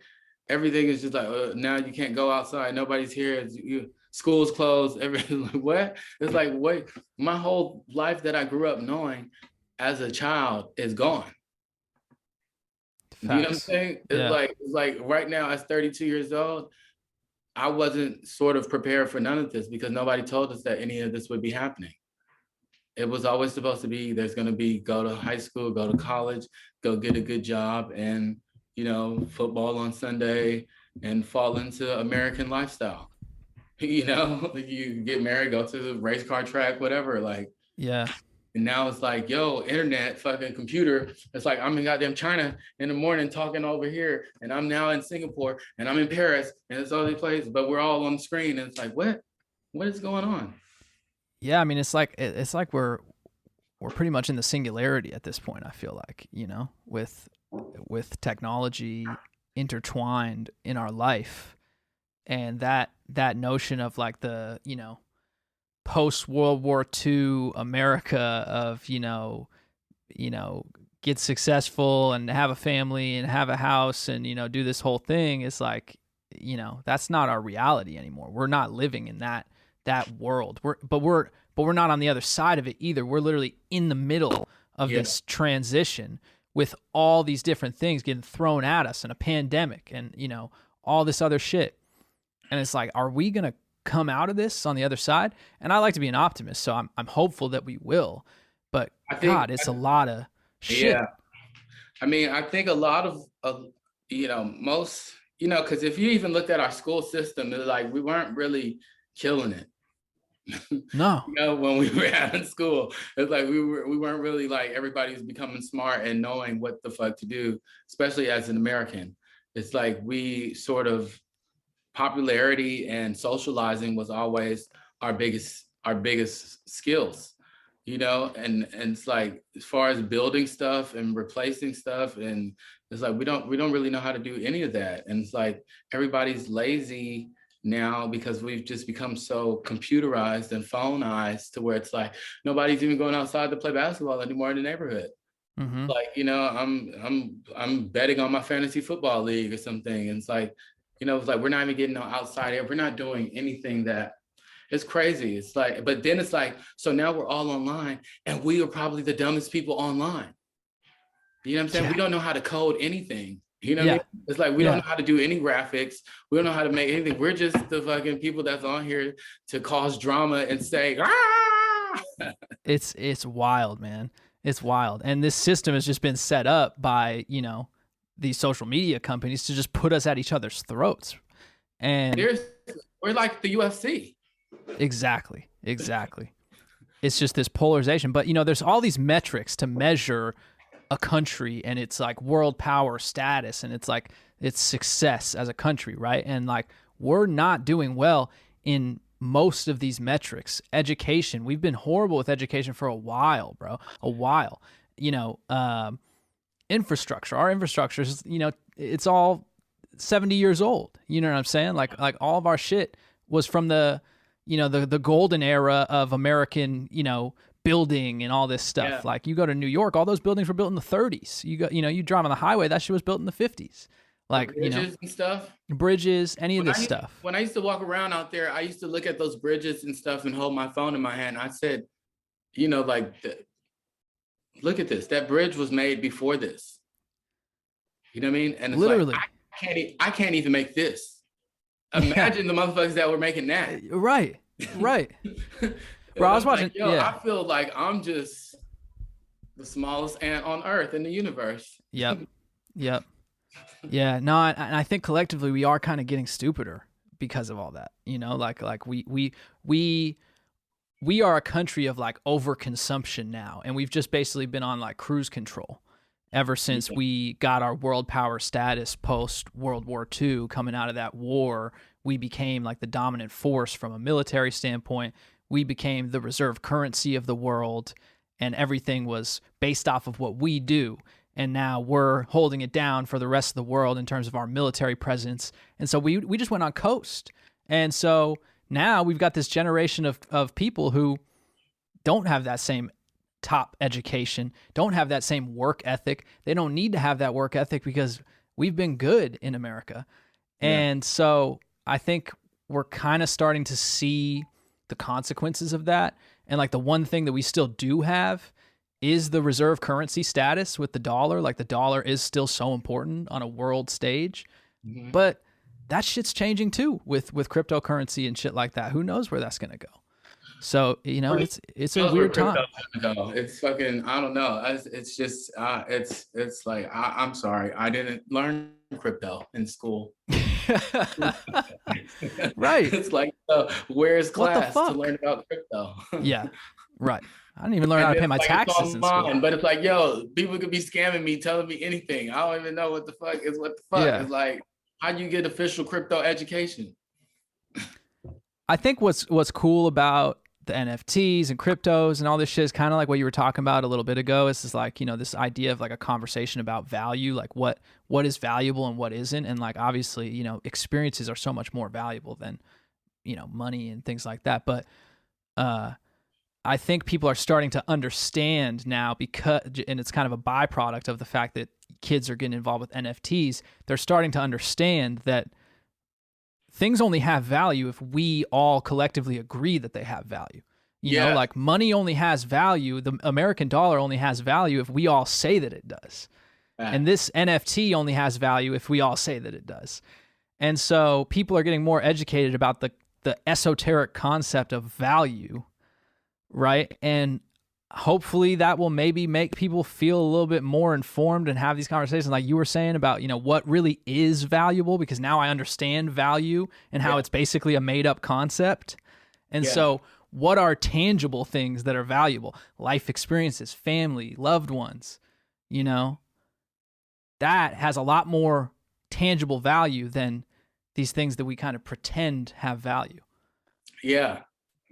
everything is just like now you can't go outside, nobody's here, school's closed, everything. Like, what? It's like, wait, my whole life that I grew up knowing as a child is gone. Facts. You know what I'm saying? It's like right now, as 32 years old, I wasn't sort of prepared for none of this because nobody told us that any of this would be happening. It was always supposed to be, there's going to be, go to high school, go to college, go get a good job, and, you know, football on Sunday, and fall into American lifestyle. You know, you get married, go to the race car track, whatever. Like, yeah. And now it's like, yo, internet, fucking computer. It's like I'm in goddamn China in the morning talking over here, and I'm now in Singapore, and I'm in Paris, and it's all these places, but we're all on the screen, and it's like, what is going on? Yeah, I mean, it's like we're pretty much in the singularity at this point. I feel like, you know, with technology intertwined in our life, and that notion of like the, you know, post World War II America of, you know, get successful and have a family and have a house and, you know, do this whole thing. Is like, you know, that's not our reality anymore. We're not living in that world. But we're not on the other side of it either. We're literally in the middle of this transition with all these different things getting thrown at us, and a pandemic, and, you know, all this other shit. And it's like, are we gonna come out of this on the other side? And I like to be an optimist, so I'm hopeful that we will. But God, it's a lot of shit. Yeah, I mean, I think a lot of you know, most, you know, because if you even looked at our school system, it's like we weren't really killing it. No. You know, when we were out in school, it's like we weren't really like, everybody was becoming smart and knowing what the fuck to do, especially as an American. It's like we sort of, popularity and socializing was always our biggest skills, you know, and it's like, as far as building stuff and replacing stuff, and it's like we don't really know how to do any of that. And it's like everybody's lazy now because we've just become so computerized and phoneized to where it's like nobody's even going outside to play basketball anymore in the neighborhood. Like, you know, I'm betting on my fantasy football league or something, and it's like, you know, it's like we're not even getting no outside air. We're not doing anything that, it's crazy. It's like, but then it's like, so now we're all online, and we are probably the dumbest people online. You know what I'm saying? We don't know how to code anything. You know what I mean? It's like we don't know how to do any graphics. We don't know how to make anything. We're just the fucking people that's on here to cause drama and say, ah! It's wild, man. It's wild. And this system has just been set up by, you know, these social media companies to just put us at each other's throats. And we're like the UFC. Exactly. It's just this polarization. But, you know, there's all these metrics to measure a country, and it's like world power status, and it's like it's success as a country, right? And like we're not doing well in most of these metrics. Education, we've been horrible with education for a while, bro. A while. You know, infrastructure. Our infrastructure is, you know, it's all 70 years old. You know what I'm saying? Like all of our shit was from the, you know, the golden era of American, you know, building and all this stuff. Yeah. Like you go to New York, all those buildings were built in the 30s. You drive on the highway, that shit was built in the 50s. Like, bridges, you know, and stuff. Bridges, any of this stuff. When I used to walk around out there, I used to look at those bridges and stuff and hold my phone in my hand. I said, you know, like, look at this. That bridge was made before this. You know what I mean? And it's literally, like, I can't even make this. Imagine the motherfuckers that were making that. Right. Bro, I was watching. Like, yo, I feel like I'm just the smallest ant on Earth in the universe. Yep. Yeah, no, and I think collectively we are kind of getting stupider because of all that. Like we are a country of like overconsumption now, and we've just basically been on like cruise control ever since we got our world power status post World War II. Coming out of that war, we became like the dominant force from a military standpoint. We became the reserve currency of the world, and everything was based off of what we do. And now we're holding it down for the rest of the world in terms of our military presence. And so we just went on coast. And so now we've got this generation of people who don't have that same top education, don't have that same work ethic. They don't need to have that work ethic because we've been good in America. Yeah. And so I think we're kind of starting to see the consequences of that. And like the one thing that we still do have is the reserve currency status with the dollar. Like the dollar is still so important on a world stage. Mm-hmm. But that shit's changing too with cryptocurrency and shit like that. Who knows where that's going to go? So, it's a weird time. It's fucking, I don't know. It's just, it's like, I'm sorry. I didn't learn crypto in school. Right. It's like, where's class to learn about crypto? Yeah. Right. I didn't even learn how to pay my taxes in school. But it's like, yo, people could be scamming me, telling me anything. I don't even know what the fuck is what the fuck. Yeah. It's like, how do you get official crypto education? I think what's cool about the NFTs and cryptos and all this shit is kind of like what you were talking about a little bit ago. It's just like, this idea of like a conversation about value, like what is valuable and what isn't. And like, obviously, experiences are so much more valuable than, money and things like that. But I think people are starting to understand now and it's kind of a byproduct of the fact that kids are getting involved with NFTs. They're starting to understand that things only have value if we all collectively agree that they have value. You know, like money only has value. The American dollar only has value if we all say that it does. And this NFT only has value if we all say that it does. And so people are getting more educated about the esoteric concept of value, right? And hopefully that will maybe make people feel a little bit more informed and have these conversations like you were saying about, what really is valuable, because now I understand value and how it's basically a made up concept. And so what are tangible things that are valuable? Life experiences, family, loved ones, that has a lot more tangible value than these things that we kind of pretend have value. Yeah.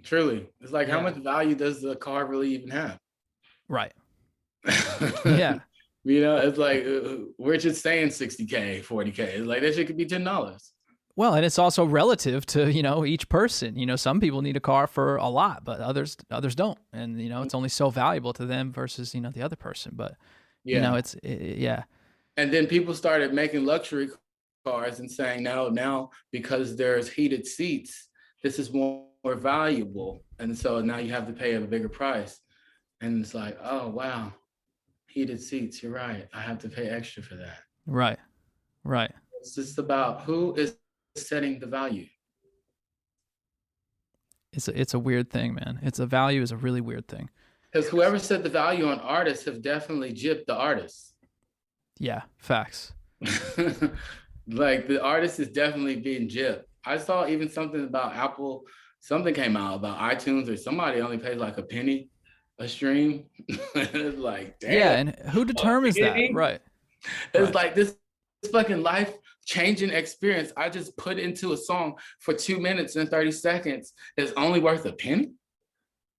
Truly. It's like, how much value does the car really even have? Right. Yeah. It's like, we're just saying 60K, 40K. It's like, that shit could be $10. Well, and it's also relative to, each person. Some people need a car for a lot, but others don't. And, it's only so valuable to them versus, the other person. But, yeah. And then people started making luxury cars and saying, now because there's heated seats, this is more valuable, and so now you have to pay a bigger price. And it's like, oh wow, heated seats, you're right, I have to pay extra for that. Right. It's just about who is setting the value. It's a weird thing, man. Value is a really weird thing, because whoever set the value on artists have definitely gypped the artists. Yeah, facts. Like the artist is definitely being gypped. I saw even something about Apple. Something came out about iTunes or somebody only pays like a penny a stream. It's like, damn. Yeah, and who determines that? Right. It's like this fucking life-changing experience I just put into a song for 2 minutes and 30 seconds is only worth a penny?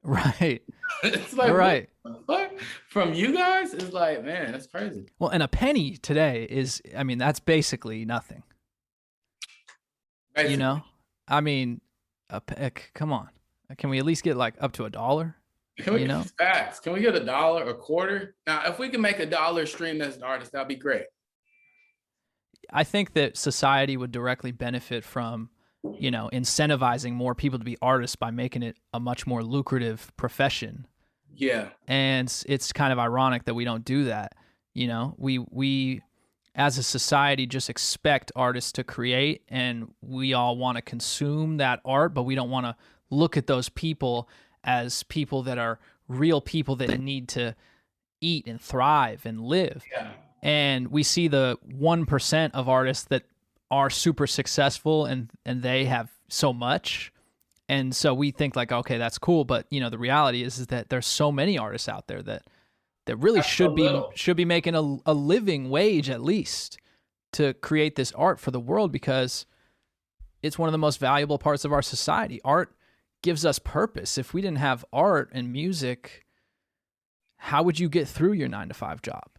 Right. It's like, right. What? From you guys? It's like, man, that's crazy. Well, and a penny today is, that's basically nothing. Basically. Come on. Can we at least get like up to $1? Can we get facts? Can we get $1, a quarter? Now, if we can make $1 stream as an artist, that'd be great. I think that society would directly benefit from, incentivizing more people to be artists by making it a much more lucrative profession. Yeah. And it's kind of ironic that we don't do that. We as a society just expect artists to create, and we all want to consume that art, but we don't want to look at those people as people that are real people that need to eat and thrive and live. Yeah. And we see the 1% of artists that are super successful and they have so much. And so we think like, okay, that's cool. But you know, the reality is that there's so many artists out there that really should be making a living wage at least to create this art for the world, because it's one of the most valuable parts of our society. Art gives us purpose. If we didn't have art and music, how would you get through your 9-to-5 job?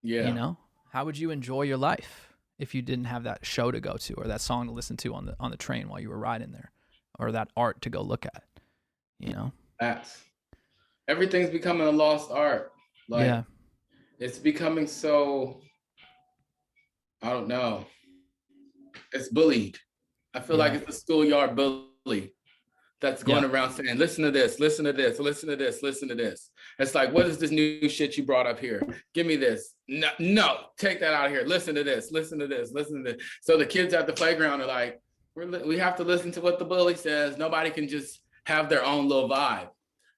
Yeah. You know, how would you enjoy your life if you didn't have that show to go to, or that song to listen to on the train while you were riding there, or that art to go look at? You know, everything's becoming a lost art. Like, yeah, it's becoming so, I don't know. It's bullied. I feel like it's a schoolyard bully that's going around saying, listen to this, listen to this, listen to this, listen to this. It's like, what is this new shit you brought up here? Give me this. No, take that out of here. Listen to this, listen to this, listen to this. So the kids at the playground are like, we have to listen to what the bully says. Nobody can just have their own little vibe.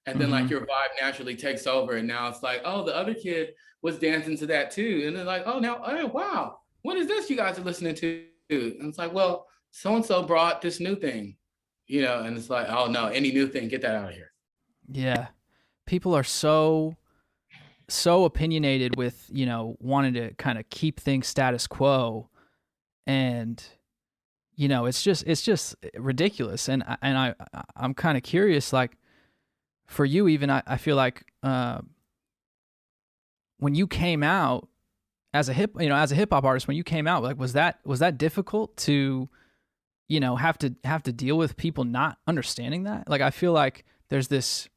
And then like your vibe naturally takes over. And now it's like, oh, the other kid was dancing to that too. And they're like, oh, now, oh, wow, what is this you guys are listening to? And it's like, well, so-and-so brought this new thing, you know, and it's like, oh no, any new thing, get that out of here. Yeah. People are so opinionated with, you know, wanting to kind of keep things status quo. And, you know, it's just ridiculous. And I'm kind of curious, like, for you even, I feel like when you came out as a hip hop artist, when you came out, like, was that difficult to, you know, have to deal with people not understanding that? Like, I feel like there's this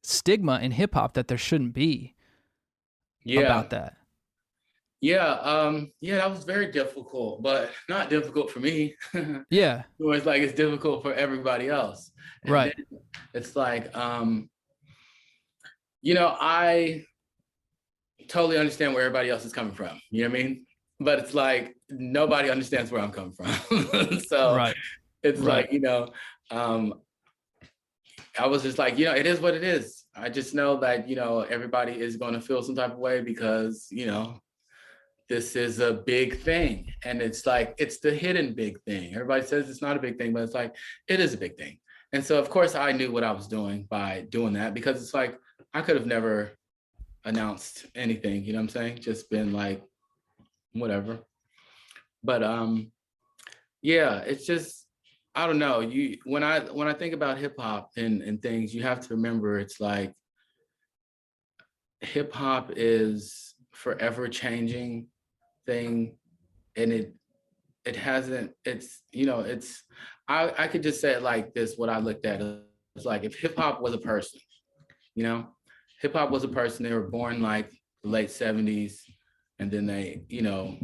stigma in hip hop that there shouldn't be about that. Yeah, that was very difficult, but not difficult for me. Yeah. It's like it's difficult for everybody else. And right. It's like, you know, I totally understand where everybody else is coming from. You know what I mean? But it's like nobody understands where I'm coming from. So it's like, you know, I was just like, you know, it is what it is. I just know that, you know, everybody is going to feel some type of way because, you know, this is a big thing. And it's like, it's the hidden big thing. Everybody says it's not a big thing, but it's like, it is a big thing. And so, of course, I knew what I was doing by doing that, because it's like, I could have never announced anything, you know what I'm saying? Just been like, whatever. But yeah, it's just, I don't know. When I think about hip hop and things, you have to remember it's like hip hop is forever changing thing, and it hasn't. It's, you know, it's, I could just say it like this. What I looked at is like, if hip hop was a person, you know, hip hop was a person. They were born like the late 70s, and then they, you know,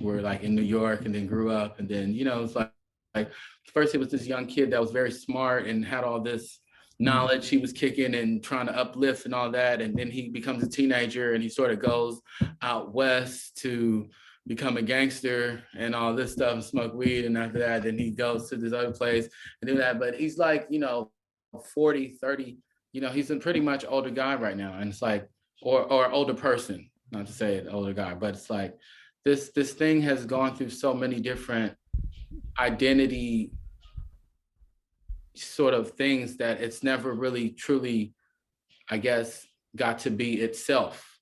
were like in New York, and then grew up, and then, you know, it's like first it was this young kid that was very smart and had all this knowledge he was kicking and trying to uplift and all that, and then he becomes a teenager and he sort of goes out west to become a gangster and all this stuff and smoke weed, and after that then he goes to this other place and do that. But he's like, you know, 40, 30, you know, he's a pretty much older guy right now, and it's like, or older person, not to say an older guy, but it's like this thing has gone through so many different identity sort of things that it's never really truly, I guess, got to be itself.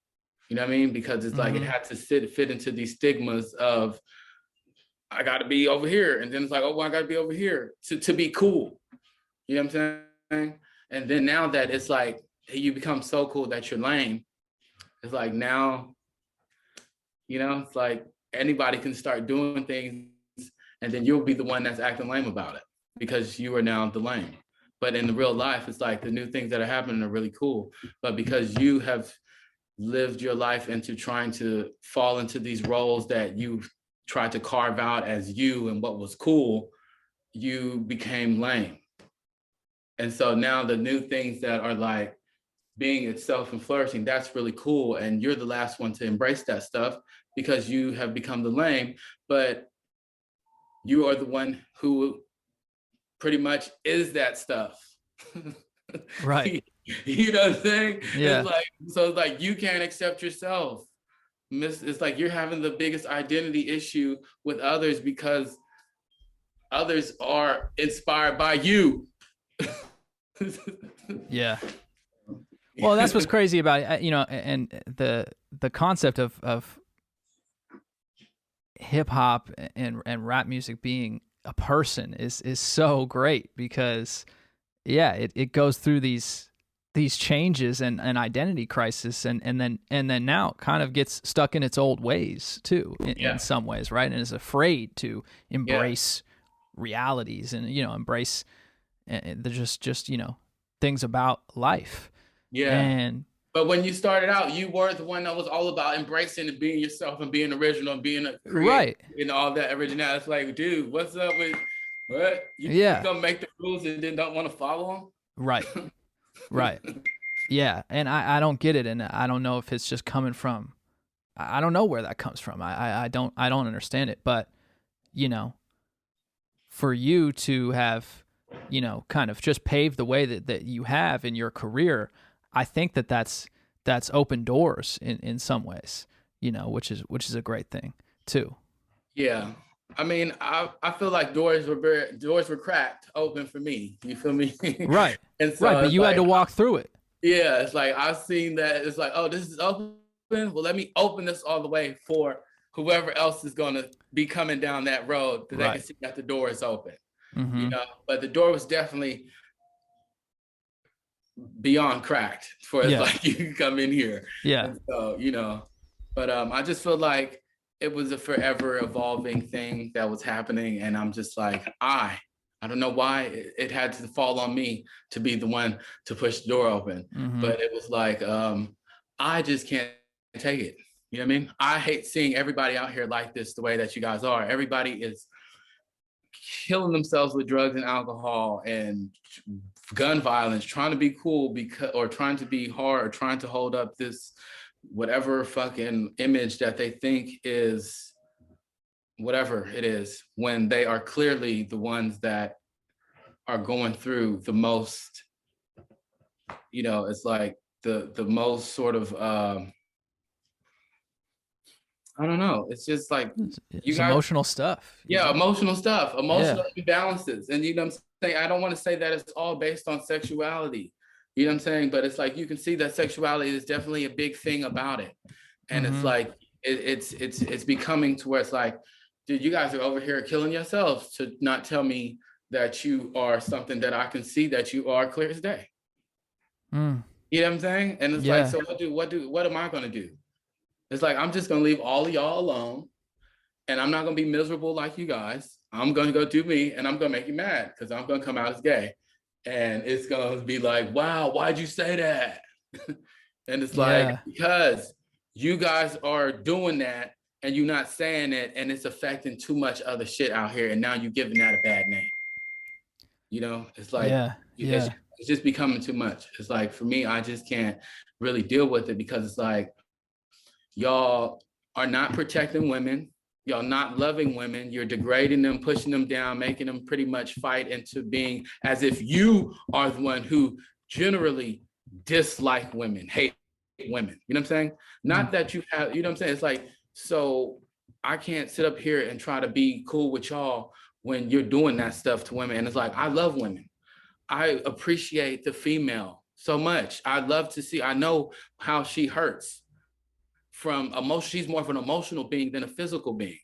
You know what I mean? Because it's like it had to fit into these stigmas of, I got to be over here, and then it's like, oh, well, I got to be over here to be cool. You know what I'm saying? And then now that it's like you become so cool that you're lame, it's like now, you know, it's like anybody can start doing things, and then you'll be the one that's acting lame about it because you are now the lame. But in the real life, it's like the new things that are happening are really cool. But because you have lived your life into trying to fall into these roles that you tried to carve out as you and what was cool, you became lame. And so now the new things that are like being itself and flourishing, that's really cool. And you're the last one to embrace that stuff because you have become the lame, but you are the one who pretty much is that stuff. Right. You know what I'm saying? Yeah. It's like, so it's like you can't accept yourself. it's like you're having the biggest identity issue with others because others are inspired by you. Yeah. Well, that's what's crazy about it, and the concept of hip hop and rap music being a person is so great because yeah, it goes through these changes and identity crisis and then now kind of gets stuck in its old ways too in some ways, right? And is afraid to embrace realities and embrace the just things about life. And but when you started out, you were the one that was all about embracing and being yourself and being original and being a creator, right, and all that originality. It's like, dude, what's up with what? You gonna make the rules and then don't want to follow them? Right. Right. Yeah. And I don't get it. And I don't know if it's just coming from, I don't know where that comes from. I don't understand it. But, for you to have, kind of just paved the way that you have in your career, I think that's open doors in some ways, which is a great thing too. Yeah. I mean, I feel like doors were cracked open for me. You feel me? Right. And so right, but you had to walk through it. Yeah, it's like I've seen that. It's like, oh, this is open. Well, let me open this all the way for whoever else is going to be coming down that road, that they can see that the door is open. Mm-hmm. But the door was definitely beyond cracked for like you can come in here. Yeah. And so, but I just feel like it was a forever evolving thing that was happening, and I'm just like, I don't know why it had to fall on me to be the one to push the door open. Mm-hmm. But it was like, I just can't take it. You know what I mean? I hate seeing everybody out here like this, the way that you guys are. Everybody is killing themselves with drugs and alcohol and gun violence, trying to be cool or trying to be hard, or trying to hold up this whatever fucking image that they think is whatever it is, when they are clearly the ones that are going through the most, it's like the most sort of I don't know. It's just like it's emotional stuff. Yeah, emotional stuff, emotional imbalances. And you know what I'm saying? I don't want to say that it's all based on sexuality. You know what I'm saying? But it's like you can see that sexuality is definitely a big thing about it. And it's like it's becoming to where it's like, dude, you guys are over here killing yourselves to not tell me that you are something that I can see that you are clear as day. You know what I'm saying? And it's like, so what am I gonna do? It's like, I'm just gonna leave all of y'all alone, and I'm not gonna be miserable like you guys. I'm gonna go do me, and I'm gonna make you mad because I'm gonna come out as gay. And it's gonna be like, wow, why'd you say that? And it's like, because you guys are doing that and you're not saying it, and it's affecting too much other shit out here, and now you're giving that a bad name. It's like, it's just becoming too much. It's like, for me, I just can't really deal with it, because it's like, y'all are not protecting women. Y'all not loving women. You're degrading them, pushing them down, making them pretty much fight into being as if you are the one who generally dislike women, hate women. You know what I'm saying? Not that you have, you know what I'm saying? It's like, so I can't sit up here and try to be cool with y'all when you're doing that stuff to women. And it's like, I love women. I appreciate the female so much. I love to see, I know how she hurts from emotion. She's more of an emotional being than a physical being.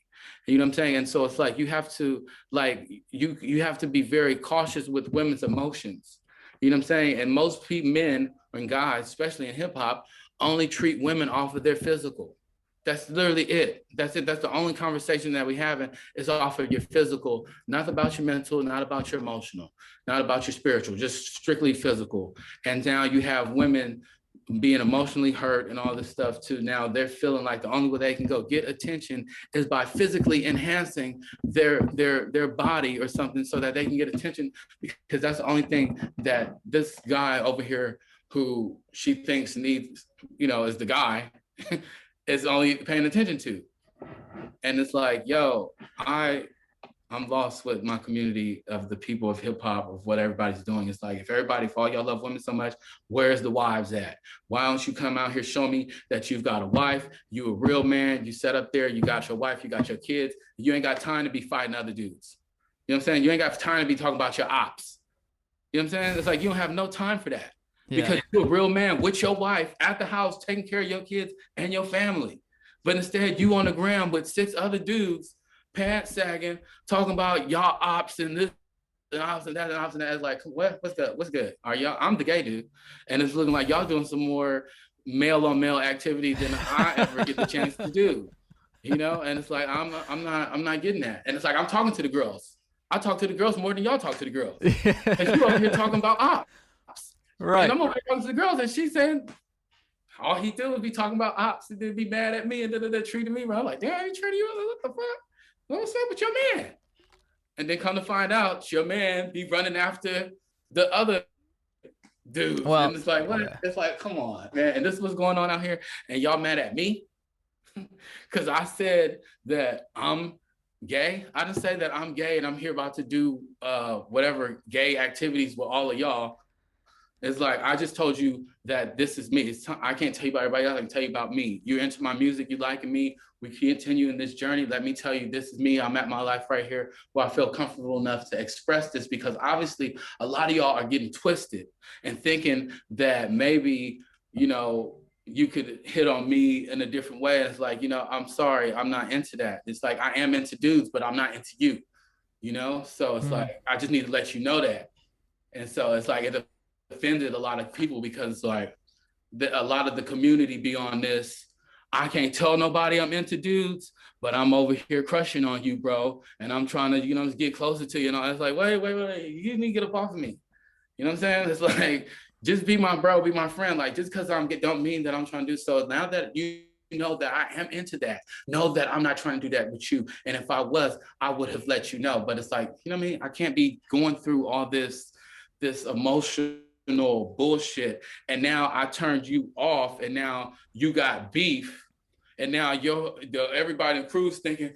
You know what I'm saying? And so it's like, you have to like, you have to be very cautious with women's emotions. You know what I'm saying? And most men and guys, especially in hip hop, only treat women off of their physical. That's literally it. That's it. That's the only conversation that we have, is off of your physical, not about your mental, not about your emotional, not about your spiritual, just strictly physical. And now you have women being emotionally hurt and all this stuff too. Now they're feeling like the only way they can go get attention is by physically enhancing their body or something, so that they can get attention, because that's the only thing that this guy over here, who she thinks needs, is the guy, is only paying attention to. And it's like, yo, I I'm lost with my community of the people of hip hop, of what everybody's doing. It's like, if everybody, for all y'all love women so much, where's the wives at? Why don't you come out here, show me that you've got a wife, you a real man, you set up there, you got your wife, you got your kids, you ain't got time to be fighting other dudes. You know what I'm saying? You ain't got time to be talking about your ops. You know what I'm saying? It's like, you don't have no time for that. Yeah. Because you're a real man with your wife at the house, taking care of your kids and your family. But instead, you on the ground with 6 other dudes, pants sagging, talking about y'all ops and this and ops and that and ops and that. It's like, what's good? What's good? Are y'all? I'm the gay dude, and it's looking like y'all doing some more male on male activity than I ever get the chance to do. You know, and it's like I'm not getting that. And it's like, I'm talking to the girls. I talk to the girls more than y'all talk to the girls. And you over here talking about ops. Right. And I'm over here talking to the girls, and she's saying all he did was be talking about ops and then be mad at me and then treating me. I'm like, damn, he treating you? What the fuck? What's up with your man? And then come to find out, your man be running after the other dudes. Well, and it's like, what? Yeah. It's like, come on, man. And this is what's going on out here. And y'all mad at me? Because I said that I'm gay. I didn't say that I'm gay and I'm here about to do whatever gay activities with all of y'all. It's like, I just told you that this is me. I can't tell you about everybody else. I can tell you about me. You're into my music. You liking me. We continue in this journey. Let me tell you, this is me. I'm at my life right here where I feel comfortable enough to express this, because obviously a lot of y'all are getting twisted and thinking that maybe, you know, you could hit on me in a different way. It's like, you know, I'm sorry, I'm not into that. It's like, I am into dudes, but I'm not into you, you know? So it's like, I just need to let you know that. And so it's like, it offended a lot of people, because like a lot of the community be on this, I can't tell nobody I'm into dudes, but I'm over here crushing on you, bro. And I'm trying to, you know, get closer to you. And it's like, wait, you need to get up off of me. You know what I'm saying? It's like, just be my bro, be my friend. Like, just because don't mean that I'm trying to do so. Now that you know that I am into that, know that I'm not trying to do that with you. And if I was, I would have let you know. But it's like, you know what I mean? I can't be going through all this emotional bullshit, and now I turned you off, and now you got beef, and now everybody in the crew's thinking,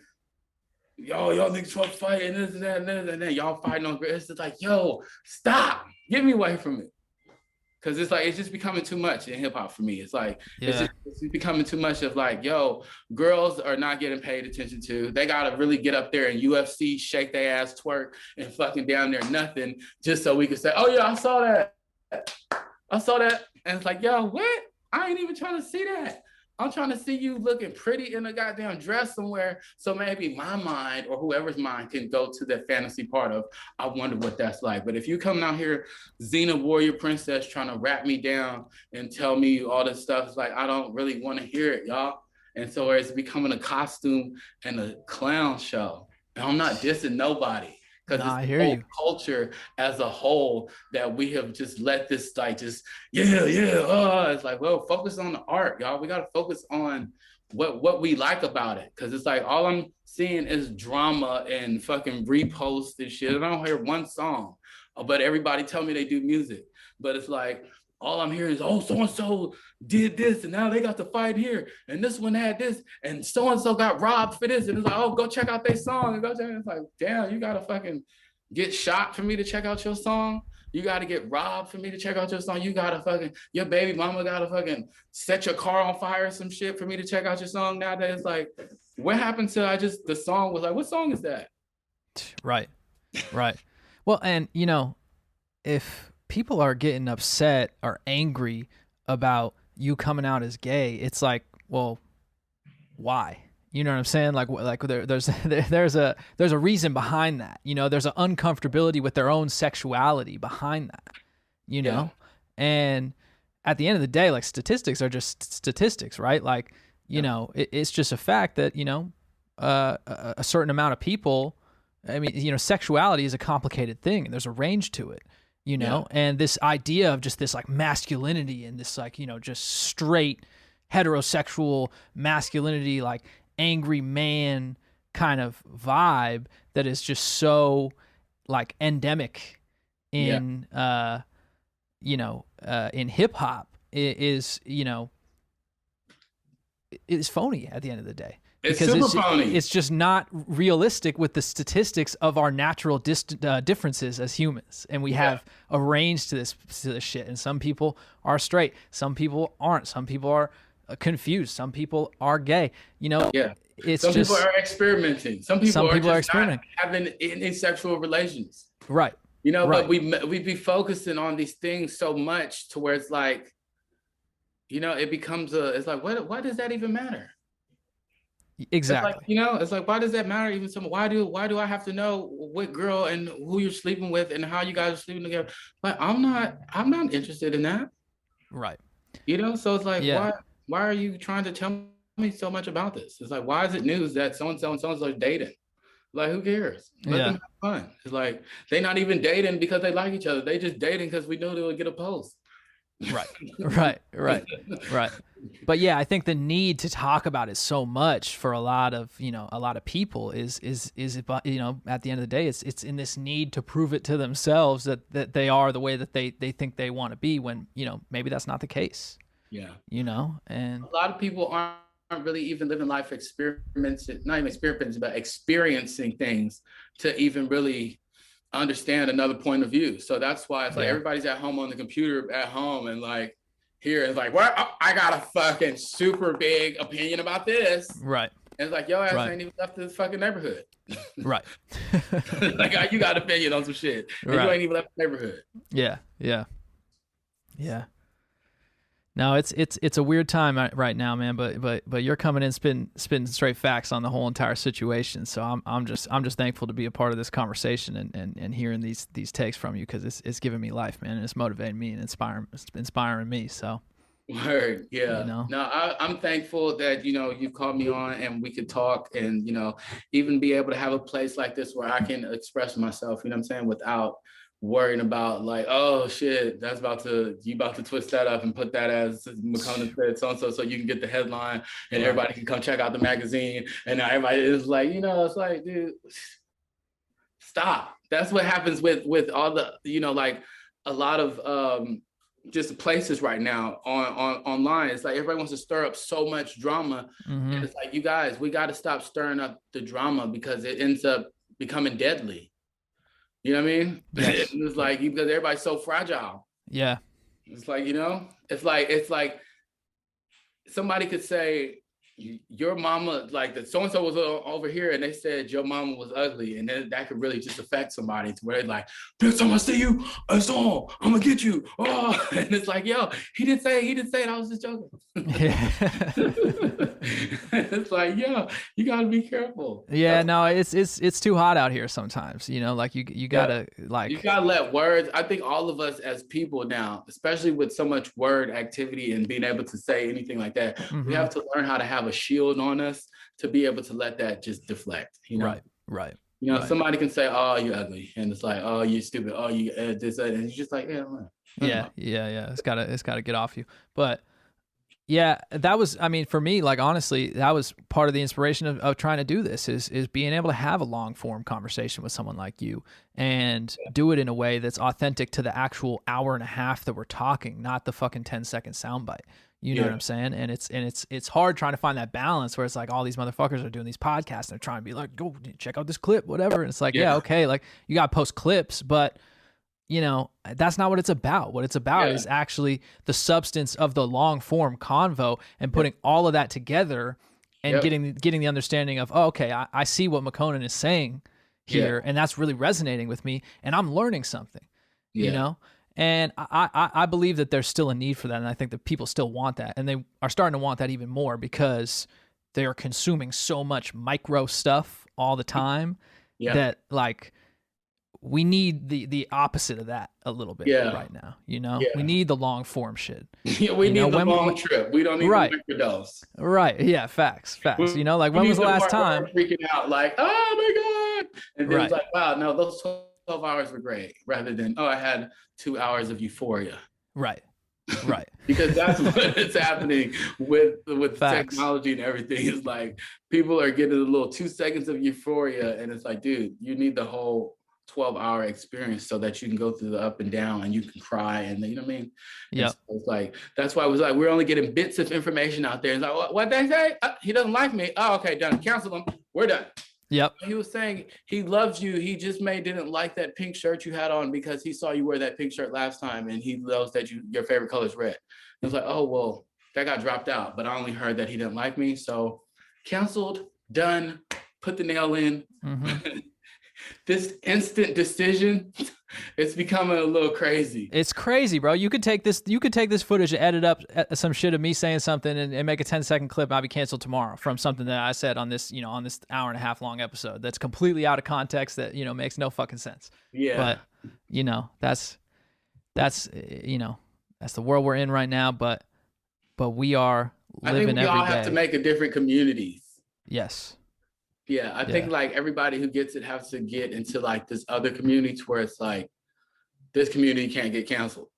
y'all niggas supposed to fight and this and that and this, and then y'all fighting on. It's just like, yo, stop, get me away from it. Because it's like, it's just becoming too much in hip hop for me. It's like, it's becoming too much of like, yo, girls are not getting paid attention to. They got to really get up there and UFC, shake their ass, twerk, and fucking down there nothing, just so we can say, oh yeah, I saw that. And it's like, yo, what? I ain't even trying to see that. I'm trying to see you looking pretty in a goddamn dress somewhere, so maybe my mind or whoever's mind can go to that fantasy part of, I wonder what that's like. But if you coming out here, Xena Warrior Princess, trying to wrap me down and tell me all this stuff, it's like, I don't really want to hear it, y'all. And so it's becoming a costume and a clown show. And I'm not dissing nobody, because it's the whole culture as a whole that we have just let this like just it's like, well, focus on the art, y'all. We got to focus on what we like about it, because it's like all I'm seeing is drama and fucking reposts and shit. And I don't hear one song, but everybody tell me they do music, but it's like all I'm hearing is, oh, so-and-so did this, and now they got to fight here, and this one had this, and so-and-so got robbed for this, and it's like, oh, go check out their song, and go check. It's like, damn, you gotta fucking get shot for me to check out your song? You gotta get robbed for me to check out your song? You gotta fucking, your baby mama gotta fucking set your car on fire or some shit for me to check out your song nowadays? Like, what happened to the song was like, what song is that? Right. Well, and you know, if people are getting upset or angry about you coming out as gay, it's like, well, why? You know what I'm saying? Like there's a reason behind that. You know, there's an uncomfortability with their own sexuality behind that. You know, and at the end of the day, like, statistics are just statistics, right? Like, you know, it's just a fact that, you know, a certain amount of people. I mean, you know, sexuality is a complicated thing, and there's a range to it. You know, and this idea of just this like masculinity and this like, you know, just straight heterosexual masculinity, like angry man kind of vibe that is just so like endemic in, you know, in hip hop is, you know, is phony at the end of the day. It's because super phony. it's just not realistic with the statistics of our natural differences as humans, and we have arranged to this shit. And some people are straight, some people aren't, some people are confused, some people are gay. You know, it's some just, people are experimenting. Some people are just experimenting, not having any sexual relations. Right. You know, right. but we be focusing on these things so much to where it's like, you know, it becomes it's like, why does that even matter? Exactly. It's like, you know, it's like, why does that matter? Even why do I have to know what girl and who you're sleeping with and how you guys are sleeping together? But I'm not interested in that. Right. You know, so it's like, why are you trying to tell me so much about this? It's like, why is it news that so-and-so and so-and-so are dating? Like, who cares? Let them have fun. It's like, they're not even dating because they like each other. They just dating because we know they would get a post. Right. But yeah, I think the need to talk about it so much for a lot of people is you know, at the end of the day, it's in this need to prove it to themselves that they are the way that they think they want to be, when, you know, maybe that's not the case. Yeah. You know, and a lot of people aren't really even living life experiencing things to even really understand another point of view. So that's why it's like everybody's at home on the computer at home, and like here it's like, well, I got a fucking super big opinion about this. Right. And it's like, yo ass ain't even left this fucking neighborhood. Right. Like, you got opinion on some shit. And you ain't even left the neighborhood. Yeah. No, it's a weird time right now, man. But you're coming in spitting straight facts on the whole entire situation. So I'm just thankful to be a part of this conversation and hearing these takes from you, because it's giving me life, man, and it's motivating me and inspiring me. So. Word, yeah. You know? No, I'm thankful that, you know, you called me on and we could talk, and, you know, even be able to have a place like this where I can express myself, you know what I'm saying, without worrying about like, oh shit, you about to twist that up and put that as Makonnen said so you can get the headline and everybody can come check out the magazine, and now everybody is like, you know, it's like, dude, stop. That's what happens with all the, you know, like a lot of just places right now on online. It's like everybody wants to stir up so much drama. Mm-hmm. And it's like, you guys, we got to stop stirring up the drama, because it ends up becoming deadly. You know what I mean? Yes. It's like, because everybody's so fragile. Yeah. It's like, you know, it's like somebody could say, your mama, like that so-and-so was over here and they said your mama was ugly, and then that could really just affect somebody to where they're like, next time I see you, it's on, I'm gonna get you. Oh, and it's like, yo, he didn't say it, I was just joking. Yeah. It's like, yo, you gotta be careful. Yeah, no, it's too hot out here sometimes, you know, like you gotta like, you gotta let words. I think all of us as people now, especially with so much word activity and being able to say anything like that, we have to learn how to have a shield on us to be able to let that just deflect, you know? Right. You know, somebody can say, oh, you're ugly. And it's like, oh, you're stupid. Oh, you this, that. And you're just like, yeah. It's gotta get off you. But yeah, that was, I mean, for me, like, honestly, that was part of the inspiration of trying to do this is being able to have a long form conversation with someone like you and do it in a way that's authentic to the actual hour and a half that we're talking, not the fucking 10-second soundbite. You know what I'm saying? And it's hard trying to find that balance where it's like all these motherfuckers are doing these podcasts and they're trying to be like, go check out this clip, whatever. And it's like, yeah, okay, like you got to post clips, but you know, that's not what it's about. What it's about is actually the substance of the long form convo and putting all of that together and getting the understanding of, oh, okay, I see what Makonnen is saying here, and that's really resonating with me, and I'm learning something, you know? And I believe that there's still a need for that, and I think that people still want that, and they are starting to want that even more because they are consuming so much micro stuff all the time that, like, we need the opposite of that a little bit right now, you know? We need the long form shit. We need the long trip. We don't need the microdose. Right. Yeah, facts. You know, like, when was the last time? Freaking out like, oh my God. And then it's like, wow, no, those 12 hours were great, rather than, oh, I had 2 hours of euphoria. Right. Because that's what is happening with technology and everything. It's like people are getting a little 2 seconds of euphoria, and it's like, dude, you need the whole 12-hour experience so that you can go through the up and down and you can cry and you know what I mean? Yeah. So it's like, that's why it was like, we're only getting bits of information out there. It's like, what they say? He doesn't like me. Oh, okay, done. Cancel him. We're done. Yep. He was saying he loves you. He just didn't like that pink shirt you had on because he saw you wear that pink shirt last time and he knows that your favorite color is red. It was like, oh, well, that got dropped out, but I only heard that he didn't like me. So canceled, done, put the nail in. Mm-hmm. This instant decision, it's becoming a little crazy. It's crazy, bro. You could take this footage and edit up some shit of me saying something and make a 10-second clip and I'll be canceled tomorrow from something that I said on this, on this hour and a half long episode that's completely out of context that, makes no fucking sense. Yeah. But, that's the world we're in right now, but we are living every day. I think we all have to make a different communities. Yes. Yeah, I think like everybody who gets it has to get into like this other community where it's like, this community can't get canceled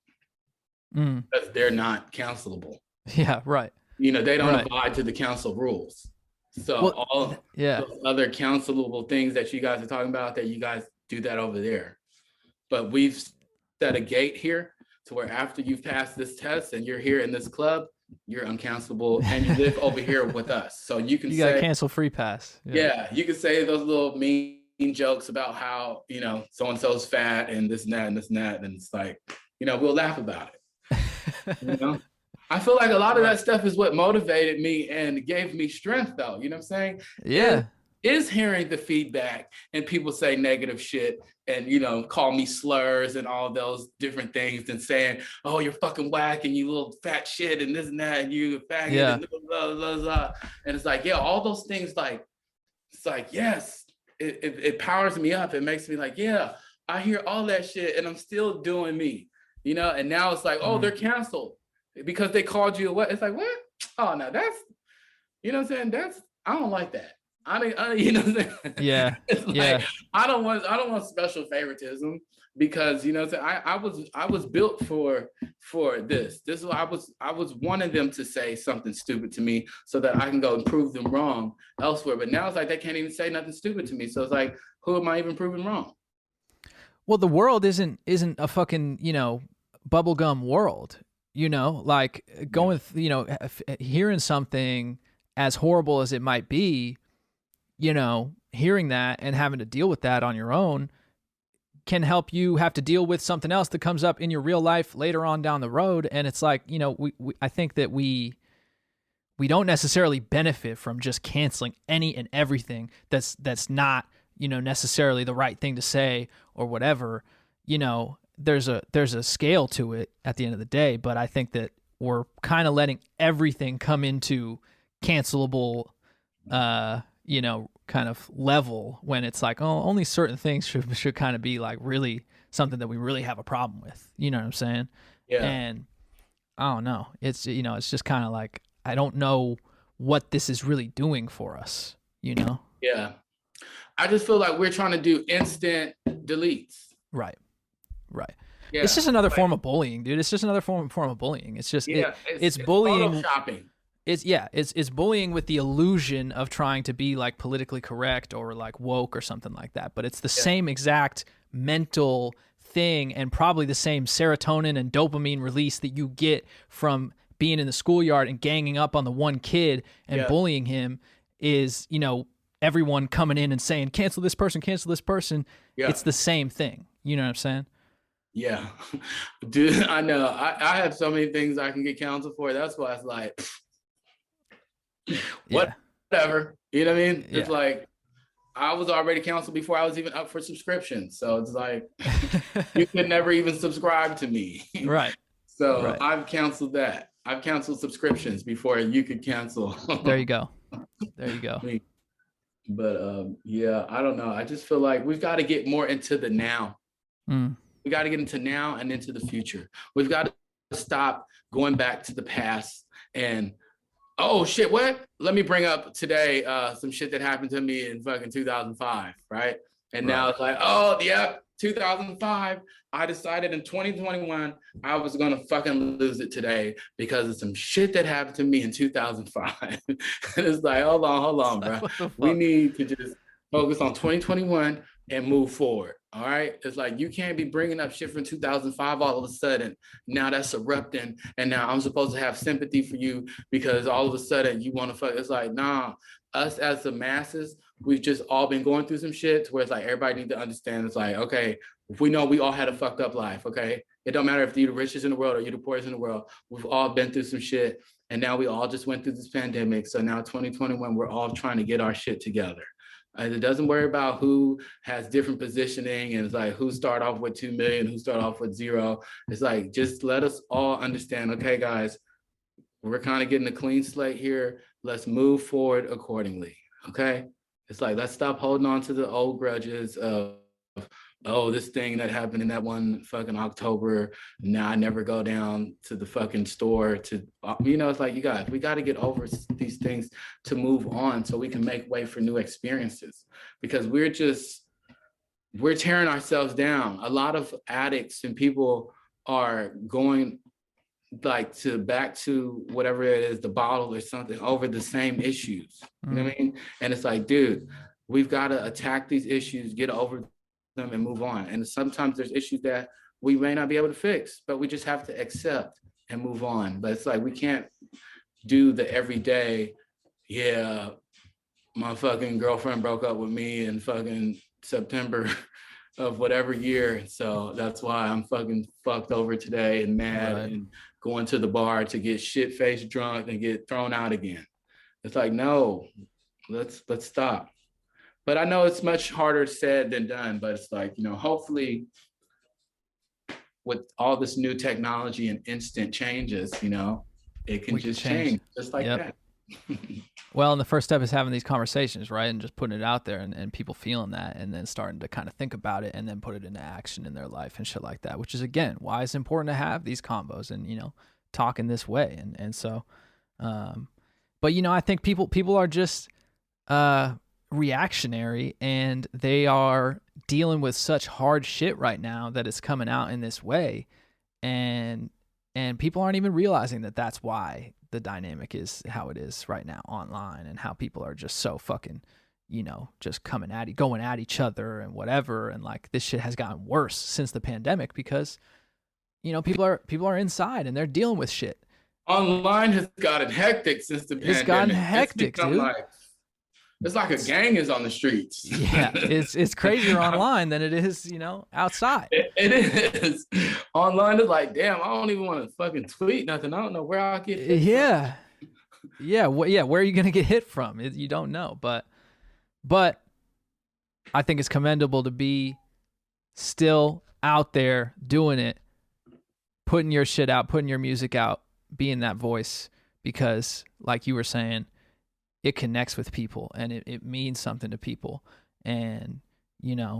because they're not cancelable. Yeah, right. They don't abide to the council rules. So all those other cancelable things that you guys are talking about, that you guys do that over there. But we've set a gate here to where after you've passed this test and you're here in this club, you're uncancelable and you live over here with us. So you got a cancel free pass. Yeah, you can say those little mean jokes about how, so-and-so's fat and this and that and this and that. And it's like, we'll laugh about it. I feel like a lot of that stuff is what motivated me and gave me strength though. You know what I'm saying? Yeah. Is hearing the feedback and people say negative shit and, call me slurs and all those different things and saying, oh, you're fucking whack and you little fat shit and this and that and you faggot and blah, blah, blah. And it's like, all those things, like, it's like, yes, it powers me up. It makes me like, yeah, I hear all that shit and I'm still doing me, and now it's like, oh, they're canceled because they called you what? It's like, what? Oh, no, that's, what I'm saying? I don't like that. I mean, what I'm saying? Yeah. It's like, I don't want special favoritism because, what I'm saying? I was built for this. This is why I was wanting them to say something stupid to me so that I can go and prove them wrong elsewhere. But now it's like, they can't even say nothing stupid to me. So it's like, who am I even proving wrong? Well, the world isn't a fucking, bubblegum world, like going, hearing something as horrible as it might be, hearing that and having to deal with that on your own can help you have to deal with something else that comes up in your real life later on down the road. And it's like, I think that we don't necessarily benefit from just canceling any and everything that's not, necessarily the right thing to say or whatever. There's a scale to it at the end of the day, but I think that we're kind of letting everything come into cancelable, kind of level when it's like, oh, only certain things should kind of be like really something that we really have a problem with. You know what I'm saying? Yeah. And I don't know. It's, it's just kind of like, I don't know what this is really doing for us, Yeah. I just feel like we're trying to do instant deletes. Right. Yeah. It's just another form of bullying, dude. It's just another form of bullying. It's just, it's bullying. Photoshopping. It's bullying with the illusion of trying to be like politically correct or like woke or something like that. But it's the same exact mental thing and probably the same serotonin and dopamine release that you get from being in the schoolyard and ganging up on the one kid and bullying him is, everyone coming in and saying, cancel this person. Yeah. It's the same thing. You know what I'm saying? Yeah. Dude, I know. I have so many things I can get canceled for. That's why it's like, whatever, you know what I mean? It's like, I was already canceled before I was even up for subscription. So it's like, you could never even subscribe to me. Right. So I've canceled that. I've canceled subscriptions before you could cancel. There you go. But I don't know. I just feel like we've got to get more into the now. We got to get into now and into the future. We've got to stop going back to the past and, oh shit, what? Let me bring up today some shit that happened to me in fucking 2005, right? And now it's like, oh, 2005. I decided in 2021 I was gonna fucking lose it today because of some shit that happened to me in 2005. And it's like, hold on, bro. We need to just focus on 2021 and move forward. All right. It's like, you can't be bringing up shit from 2005 all of a sudden. Now that's erupting. And now I'm supposed to have sympathy for you because all of a sudden you want to fuck. It's like, nah, us as the masses, we've just all been going through some shit where it's like, everybody need to understand. It's like, okay, if we know we all had a fucked up life. Okay. It don't matter if you're the richest in the world or you're the poorest in the world. We've all been through some shit. And now we all just went through this pandemic. So now 2021, we're all trying to get our shit together. It doesn't worry about who has different positioning and it's like who start off with 2 million, who start off with 0. It's like, just let us all understand, okay, guys, we're kind of getting a clean slate here. Let's move forward accordingly. Okay. It's like, let's stop holding on to the old grudges of, oh, this thing that happened in that one fucking October. Now I never go down to the fucking store to, it's like, you guys, we got to get over these things to move on so we can make way for new experiences, because we're tearing ourselves down. A lot of addicts and people are going like back to whatever it is, the bottle or something, over the same issues. You know what I mean? And it's like, dude, we've got to attack these issues, get over them and move on. And sometimes there's issues that we may not be able to fix, but we just have to accept and move on. But it's like, we can't do the everyday, yeah, my fucking girlfriend broke up with me in fucking September of whatever year. So that's why I'm fucking fucked over today and mad, right, and going to the bar to get shit-faced drunk and get thrown out again. It's like, no, let's stop. But I know it's much harder said than done, but it's like, hopefully with all this new technology and instant changes, it can just change just like that. Well, and the first step is having these conversations, right? And just putting it out there and people feeling that and then starting to kind of think about it and then put it into action in their life and shit like that, which is, again, why it's important to have these combos and, talk in this way. And so, but, I think people are just reactionary, and they are dealing with such hard shit right now that it's coming out in this way. And people aren't even realizing that that's why the dynamic is how it is right now online, and how people are just so fucking, just going at each other and whatever. And like, this shit has gotten worse since the pandemic because, people are inside and they're dealing with shit. Online has gotten hectic since the pandemic. It's gotten hectic, dude. It's like a gang is on the streets. Yeah, it's crazier online than it is, outside. It is. Online is like, damn, I don't even want to fucking tweet nothing. I don't know where I'll get hit from. Yeah, where are you going to get hit from? You don't know. But I think it's commendable to be still out there doing it, putting your shit out, putting your music out, being that voice, because like you were saying, it connects with people and it means something to people. And,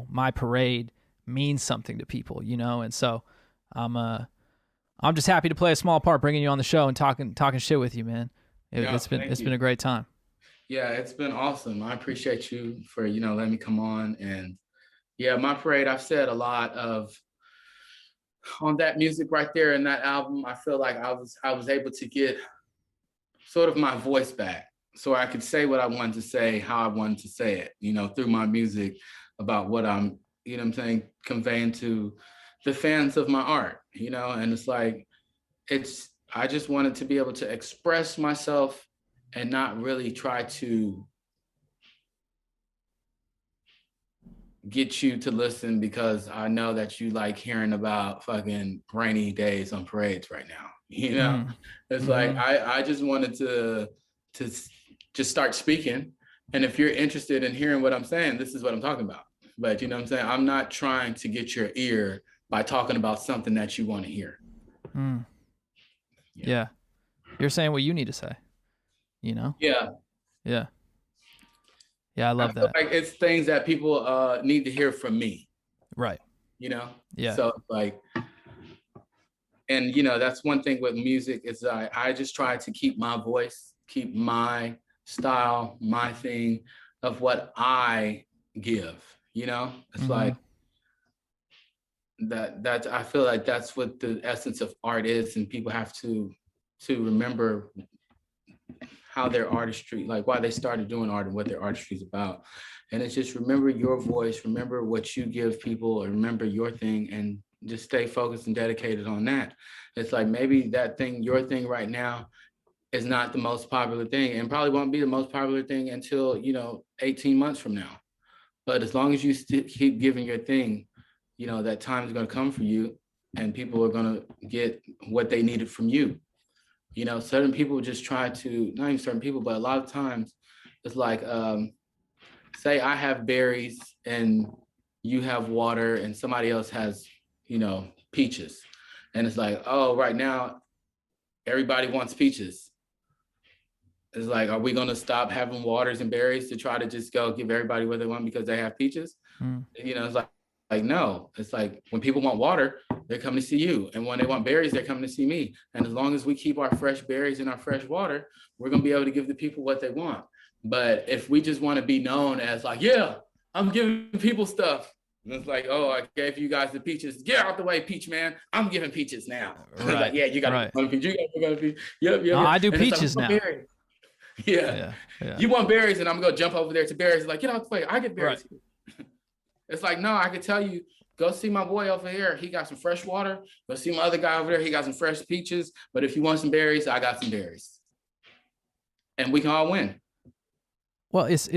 my parade means something to people, and so I'm just happy to play a small part, bringing you on the show and talking shit with you, man. It's been a great time. Yeah, it's been awesome. I appreciate you for, letting me come on. And yeah, my parade, I've said a lot on that music right there in that album. I feel like I was able to get sort of my voice back, so I could say what I wanted to say, how I wanted to say it, through my music, about what I'm, conveying to the fans of my art, and it's like, I just wanted to be able to express myself and not really try to get you to listen because I know that you like hearing about fucking rainy days on parades right now, It's like, I just wanted to just start speaking. And if you're interested in hearing what I'm saying, this is what I'm talking about. But you know what I'm saying? I'm not trying to get your ear by talking about something that you want to hear. Yeah. You're saying what you need to say, Yeah. Yeah. Yeah, I love that. Like, it's things that people need to hear from me. Right. Yeah. So like, and that's one thing with music is I just try to keep my voice, keep my style, my thing of what I give, it's like that I feel like that's what the essence of art is. And people have to remember how their artistry, like why they started doing art and what their artistry is about. And it's just remember your voice, remember what you give people, and remember your thing, and just stay focused and dedicated on that. It's like maybe that thing, your thing right now, is not the most popular thing, and probably won't be the most popular thing until 18 months from now. But as long as you keep giving your thing, that time is going to come for you, and people are going to get what they needed from you. Certain people just try to, not even certain people, but a lot of times it's like, say I have berries and you have water and somebody else has, peaches. And it's like, oh, right now, everybody wants peaches. It's like, are we going to stop having waters and berries to try to just go give everybody what they want because they have peaches? It's like, no. It's like when people want water, they're coming to see you. And when they want berries, they're coming to see me. And as long as we keep our fresh berries and our fresh water, we're going to be able to give the people what they want. But if we just want to be known as like, yeah, I'm giving people stuff. And it's like, oh, I gave you guys the peaches. Get out the way, peach man. I'm giving peaches now. Right. Like, yeah, you got one peach. You got a peach. Yep. No, I do peaches now. Berries. Yeah. You want berries, and I'm going to jump over there to berries. Like, get out the way. I get berries. Right. It's like, no, I could tell you, go see my boy over here. He got some fresh water. Go see my other guy over there. He got some fresh peaches. But if you want some berries, I got some berries. And we can all win. Well, it's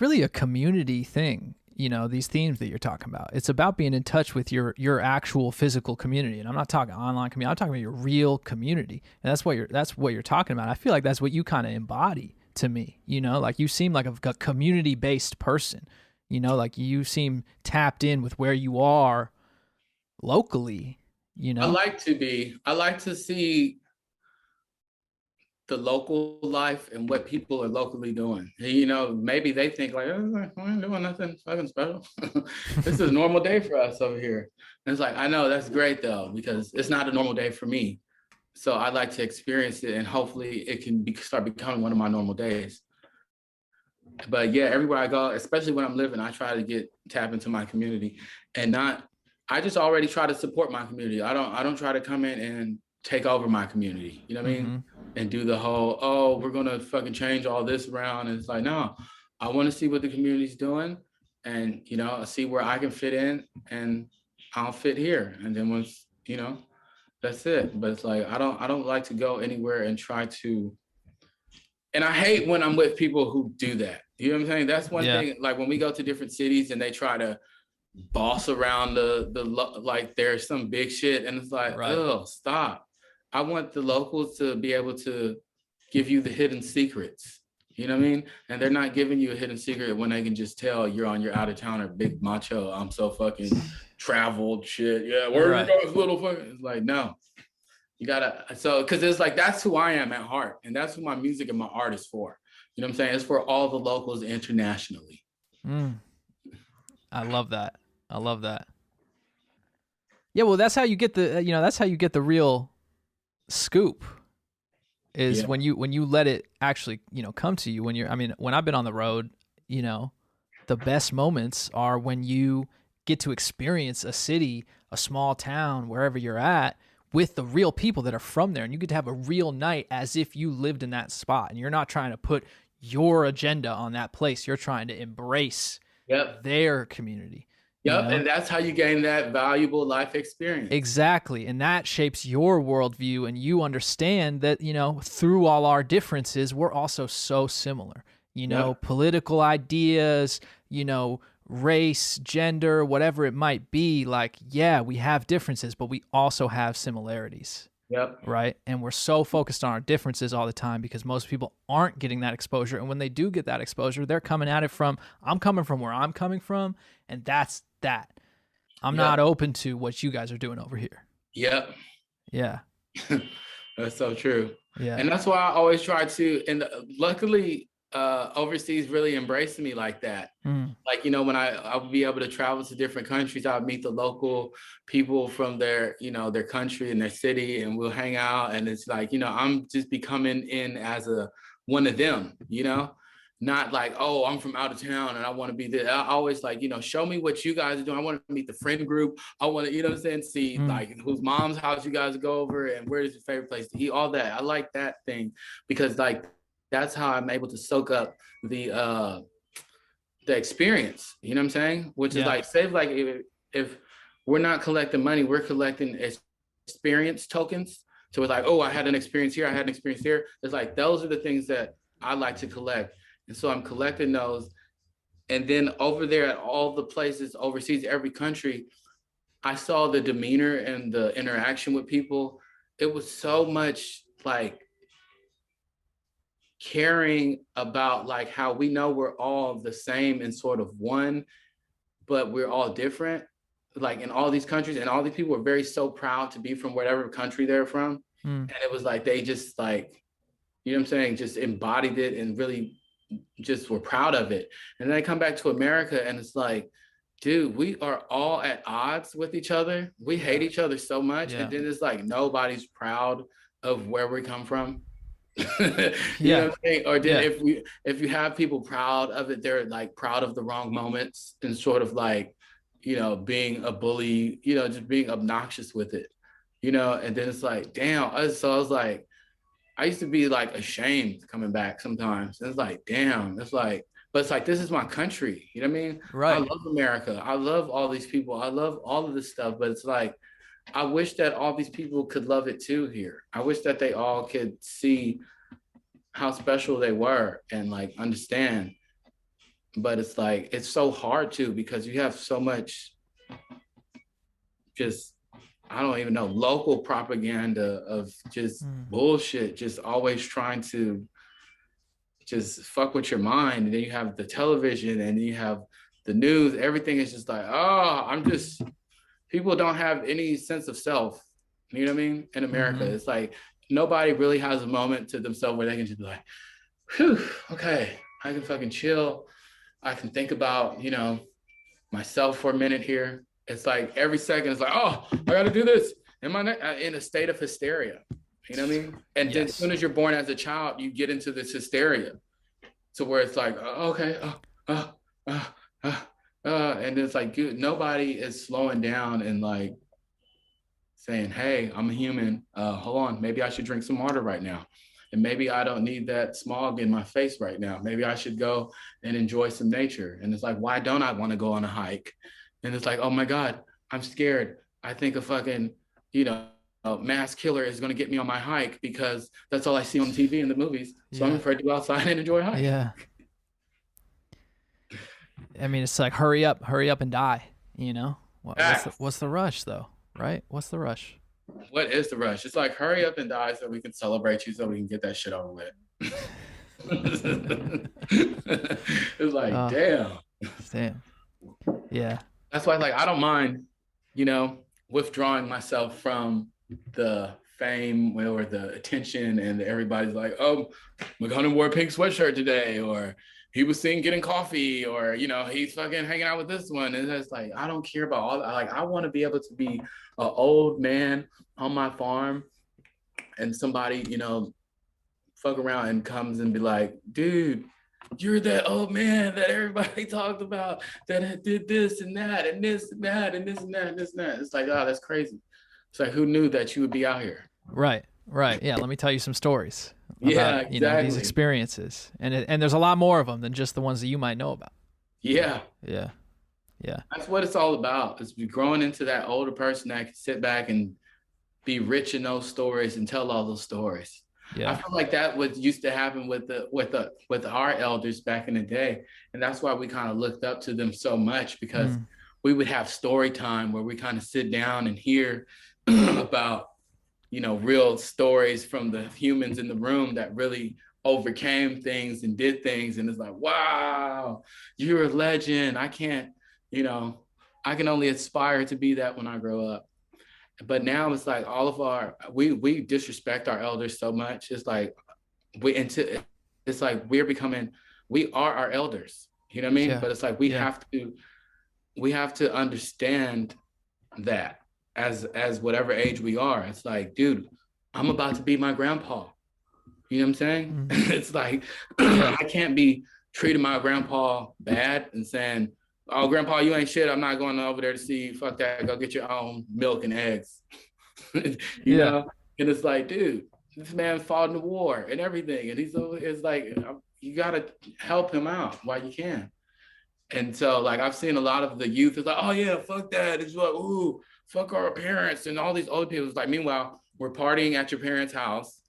really a community thing, these themes that you're talking about. It's about being in touch with your actual physical community. And I'm not talking online community. I'm talking about your real community. And that's what you're talking about. I feel like that's what you kind of embody to me, like you seem like a community-based person, like you seem tapped in with where you are locally, I like to see the local life and what people are locally doing. Maybe they think like, oh, I ain't doing nothing fucking special. This is a normal day for us over here. And it's like, I know that's great though, because it's not a normal day for me. So I'd like to experience it, and hopefully it can start becoming one of my normal days. But yeah, everywhere I go, especially when I'm living, I try to tap into my community, and I just already try to support my community. I don't try to come in and take over my community. You know what I mean? And do the whole, oh, we're going to fucking change all this around. And it's like, no, I want to see what the community's doing, and, see where I can fit in, and I'll fit here. And then once, that's it. But it's like, I don't like to go anywhere and try to, and I hate when I'm with people who do that. You know what I'm saying? That's one thing. Like when we go to different cities and they try to boss around like there's some big shit, and it's like, oh, stop. I want the locals to be able to give you the hidden secrets. You know what I mean? And they're not giving you a hidden secret when they can just tell you're on your out of towner big macho. I'm so fucking traveled shit. Yeah, where you guys little fucking? It's like, no, you gotta. So because it's like that's who I am at heart, and that's who my music and my art is for. You know what I'm saying? It's for all the locals internationally. I love that. Yeah, well, that's how you get the real scoop. Is when you let it actually, come to you. When I've been on the road, the best moments are when you get to experience a city, a small town, wherever you're at, with the real people that are from there, and you get to have a real night as if you lived in that spot, and you're not trying to put your agenda on that place. You're trying to embrace their community. And that's how you gain that valuable life experience. Exactly. And that shapes your worldview, and you understand that, through all our differences, we're also so similar. Political ideas, race, gender, whatever it might be, like, we have differences, but we also have similarities. Right. And we're so focused on our differences all the time because most people aren't getting that exposure. And when they do get that exposure, they're coming at it from, I'm coming from where I'm coming from. And that's that. I'm not open to what you guys are doing over here. Yeah. That's so true. Yeah. And that's why I always try to, and luckily, overseas really embraced me like that. Like, when I would be able to travel to different countries, I would meet the local people from their country and their city, and we'll hang out. And it's like, I'm just becoming in as one of them, not like, oh, I'm from out of town and I want to be there. I always like, show me what you guys are doing. I want to meet the friend group. I want to, what I'm saying, see like whose mom's house you guys go over and where is your favorite place to eat, all that. I like that thing because like that's how I'm able to soak up the experience, you know what I'm saying? Which is like, say like if we're not collecting money, we're collecting experience tokens. So it's like, oh, I had an experience here, I had an experience here. It's like, those are the things that I like to collect. And so I'm collecting those. And then over there at all the places overseas, every country, I saw the demeanor and the interaction with people. It was so much like caring about like how we know we're all the same and sort of one, but we're all different. Like in all these countries, and all these people were very proud to be from whatever country they're from. And it was like, they just like, you know what I'm saying, just embodied it and really just were proud of it. And then I come back to America and it's like, dude, we are all at odds with each other. We hate each other so much. And then it's like, nobody's proud of where we come from. You know what I'm saying? Or then if you have people proud of it, they're like proud of the wrong moments and sort of like, being a bully, just being obnoxious with it, and then it's like, damn. So I was like, I used to be like ashamed coming back sometimes. And it's like, damn, it's like, but it's like, this is my country. You know what I mean? Right. I love America. I love all these people. I love all of this stuff, but it's like, I wish that all these people could love it too here. I wish that they all could see how special they were and like understand. But it's like, it's so hard too, because you have so much just, I don't even know, local propaganda of just bullshit, just always trying to just fuck with your mind. And then you have the television and you have the news. Everything is just like, oh, people don't have any sense of self. You know what I mean? In America, it's like nobody really has a moment to themselves where they can just be like, whew, okay, I can fucking chill. I can think about, myself for a minute here. It's like every second it's like, oh, I got to do this. Am I in a state of hysteria? You know what I mean? And then as soon as you're born as a child, you get into this hysteria to where it's like, okay, and it's like, nobody is slowing down and like saying, hey, I'm a human. Hold on, maybe I should drink some water right now. And maybe I don't need that smog in my face right now. Maybe I should go and enjoy some nature. And it's like, why don't I want to go on a hike? And it's like, oh my God, I'm scared. I think a fucking, mass killer is going to get me on my hike because that's all I see on TV and the movies. So I'm afraid to go outside and enjoy a hike. Yeah. I mean, it's like, hurry up and die, What's the rush though, right? What's the rush? What is the rush? It's like, hurry up and die so we can celebrate you, so we can get that shit over with. It's like, damn. Yeah. That's why, like, I don't mind, withdrawing myself from the fame or the attention, and everybody's like, oh, Makonnen wore a pink sweatshirt today, or he was seen getting coffee, or he's fucking hanging out with this one. And it's like, I don't care about all that. Like, I want to be able to be an old man on my farm and somebody fuck around and comes and be like, dude, you're that old man that everybody talked about that did this and that and this and that and this and that and this and that. It's like, oh, that's crazy. It's like, who knew that you would be out here? Right. Yeah, let me tell you some stories about, exactly. These experiences. And there's a lot more of them than just the ones that you might know about. Yeah. That's what it's all about. It's growing into that older person that can sit back and be rich in those stories and tell all those stories. I feel like that was used to happen with our elders back in the day. And that's why we kind of looked up to them so much, because we would have story time where we kind of sit down and hear about, real stories from the humans in the room that really overcame things and did things. And it's like, wow, you're a legend. I can't, I can only aspire to be that when I grow up. But now it's like we disrespect our elders so much. It's like we are our elders. You know what I mean? Yeah. But it's like we have to understand that as whatever age we are. It's like, dude, I'm about to be my grandpa. You know what I'm saying? It's like I can't be treating my grandpa bad and saying, "Oh, grandpa, you ain't shit. I'm not going over there to see you. Fuck that. Go get your own milk and eggs." You Yeah. know? And it's like, dude, this man fought in the war and everything. And it's like, you got to help him out while you can. And so, like, I've seen a lot of the youth is like, "Oh yeah, fuck that." It's like, "Ooh, fuck our parents," and all these old people. It's like, meanwhile, we're partying at your parents' house.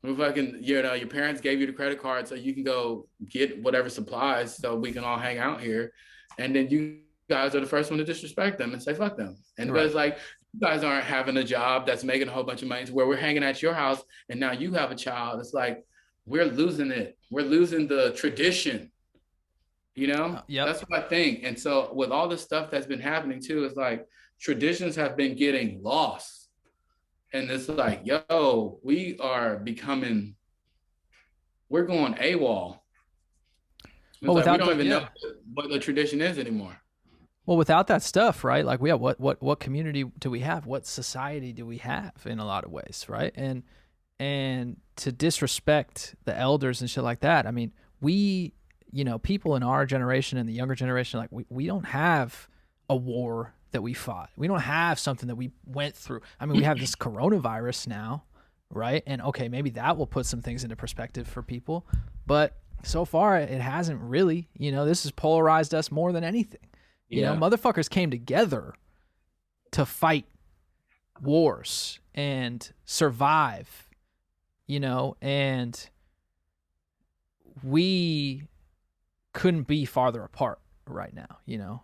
We fucking, your parents gave you the credit card so you can go get whatever supplies so we can all hang out here. And then you guys are the first one to disrespect them and say fuck them. And Right. it's like, you guys aren't having a job that's making a whole bunch of money to where we're hanging at your house and now you have a child. It's like, we're losing it. We're losing the tradition. Yep. That's what I think. And so with all the stuff that's been happening too, it's like traditions have been getting lost. And it's like, yo, we're going AWOL. It's like we don't even know what the tradition is anymore. Well, without that stuff, right? Like, what community do we have? What society do we have in a lot of ways, right? And to disrespect the elders and shit like that. I mean, people in our generation and the younger generation, like we don't have a war that we fought. We don't have something that we went through. I mean, we have this coronavirus now, right? And okay, maybe that will put some things into perspective for people, but so far it hasn't really. This has polarized us more than anything. Motherfuckers came together to fight wars and survive, and we couldn't be farther apart right now,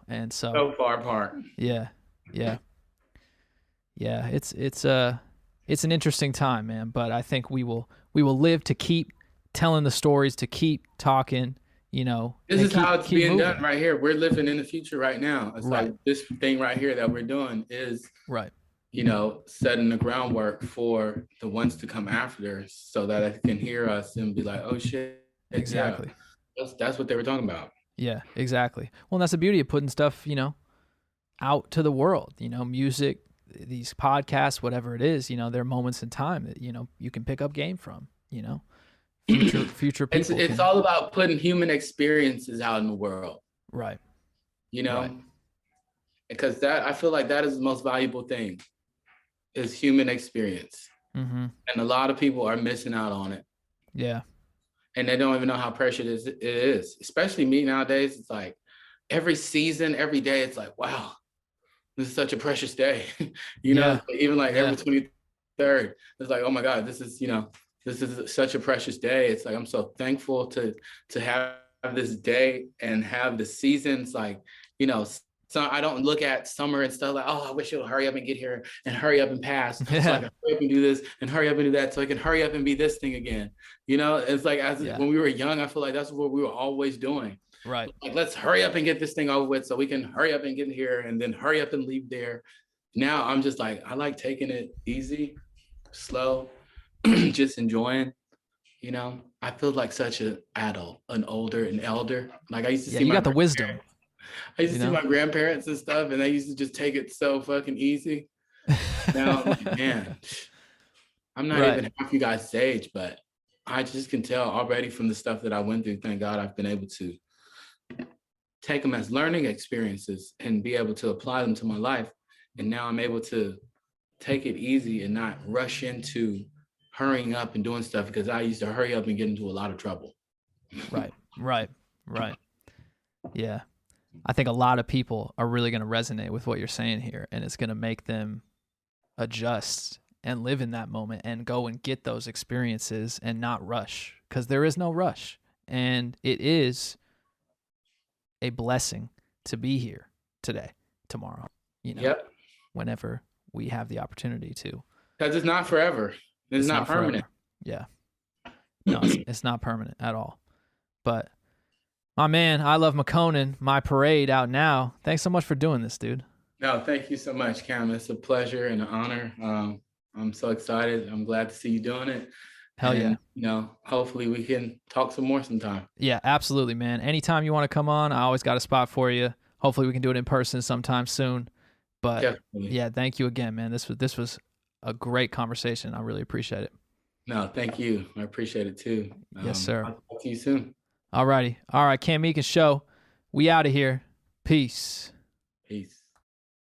and so far apart. Yeah. It's an interesting time, man, but I think we will live to keep telling the stories, to keep talking, This is how it's being done right here. We're living in the future right now. It's right. like this thing right here that we're doing is right. Setting the groundwork for the ones to come after us so that they can hear us and be like, "Oh shit." Exactly. Yeah. That's what they were talking about. Yeah, exactly. Well, and that's the beauty of putting stuff, out to the world, music, these podcasts, whatever it is, there are moments in time that, you can pick up game from, future people. It's all about putting human experiences out in the world. Right. Right. Because I feel like that is the most valuable thing is human experience. Mm-hmm. And a lot of people are missing out on it. Yeah. And they don't even know how precious it is. Especially me nowadays. It's like every season, every day, it's like, wow, this is such a precious day. Even like every 23rd, it's like, oh my God, this is such a precious day. It's like, I'm so thankful to have this day and have the seasons. Like, so I don't look at summer and stuff like, oh, I wish it would hurry up and get here and hurry up and pass so I can hurry up and do this and hurry up and do that so I can hurry up and be this thing again. It's like when we were young, I feel like that's what we were always doing. Right. Like, let's hurry up and get this thing over with so we can hurry up and get here and then hurry up and leave there. Now I'm just like, I like taking it easy, slow, just enjoying. I feel like such an adult, an elder. Like I used to see you got the wisdom. I used to see my grandparents and stuff, and they used to just take it so fucking easy. Now I'm like, man, I'm not even half you guys' age, but I just can tell already from the stuff that I went through. Thank God I've been able to take them as learning experiences and be able to apply them to my life. And now I'm able to take it easy and not rush into hurrying up and doing stuff because I used to hurry up and get into a lot of trouble. Right. Yeah. I think a lot of people are really going to resonate with what you're saying here, and it's going to make them adjust and live in that moment and go and get those experiences and not rush, because there is no rush. And it is a blessing to be here today, tomorrow, whenever we have the opportunity to. Because it's not forever. It's not permanent. Forever. Yeah. No, it's not permanent at all. But my man, ILoveMakonnen, my parade out now. Thanks so much for doing this, dude. No, thank you so much, Cam. It's a pleasure and an honor. I'm so excited. I'm glad to see you doing it. Hell yeah. Hopefully we can talk some more sometime. Yeah, absolutely, man. Anytime you want to come on, I always got a spot for you. Hopefully we can do it in person sometime soon. But definitely. Yeah, thank you again, man. This was a great conversation. I really appreciate it. No, thank you. I appreciate it too. Yes, sir. I'll talk to you soon. Alrighty. All right, Cam Meekins show. We out of here. Peace. Peace.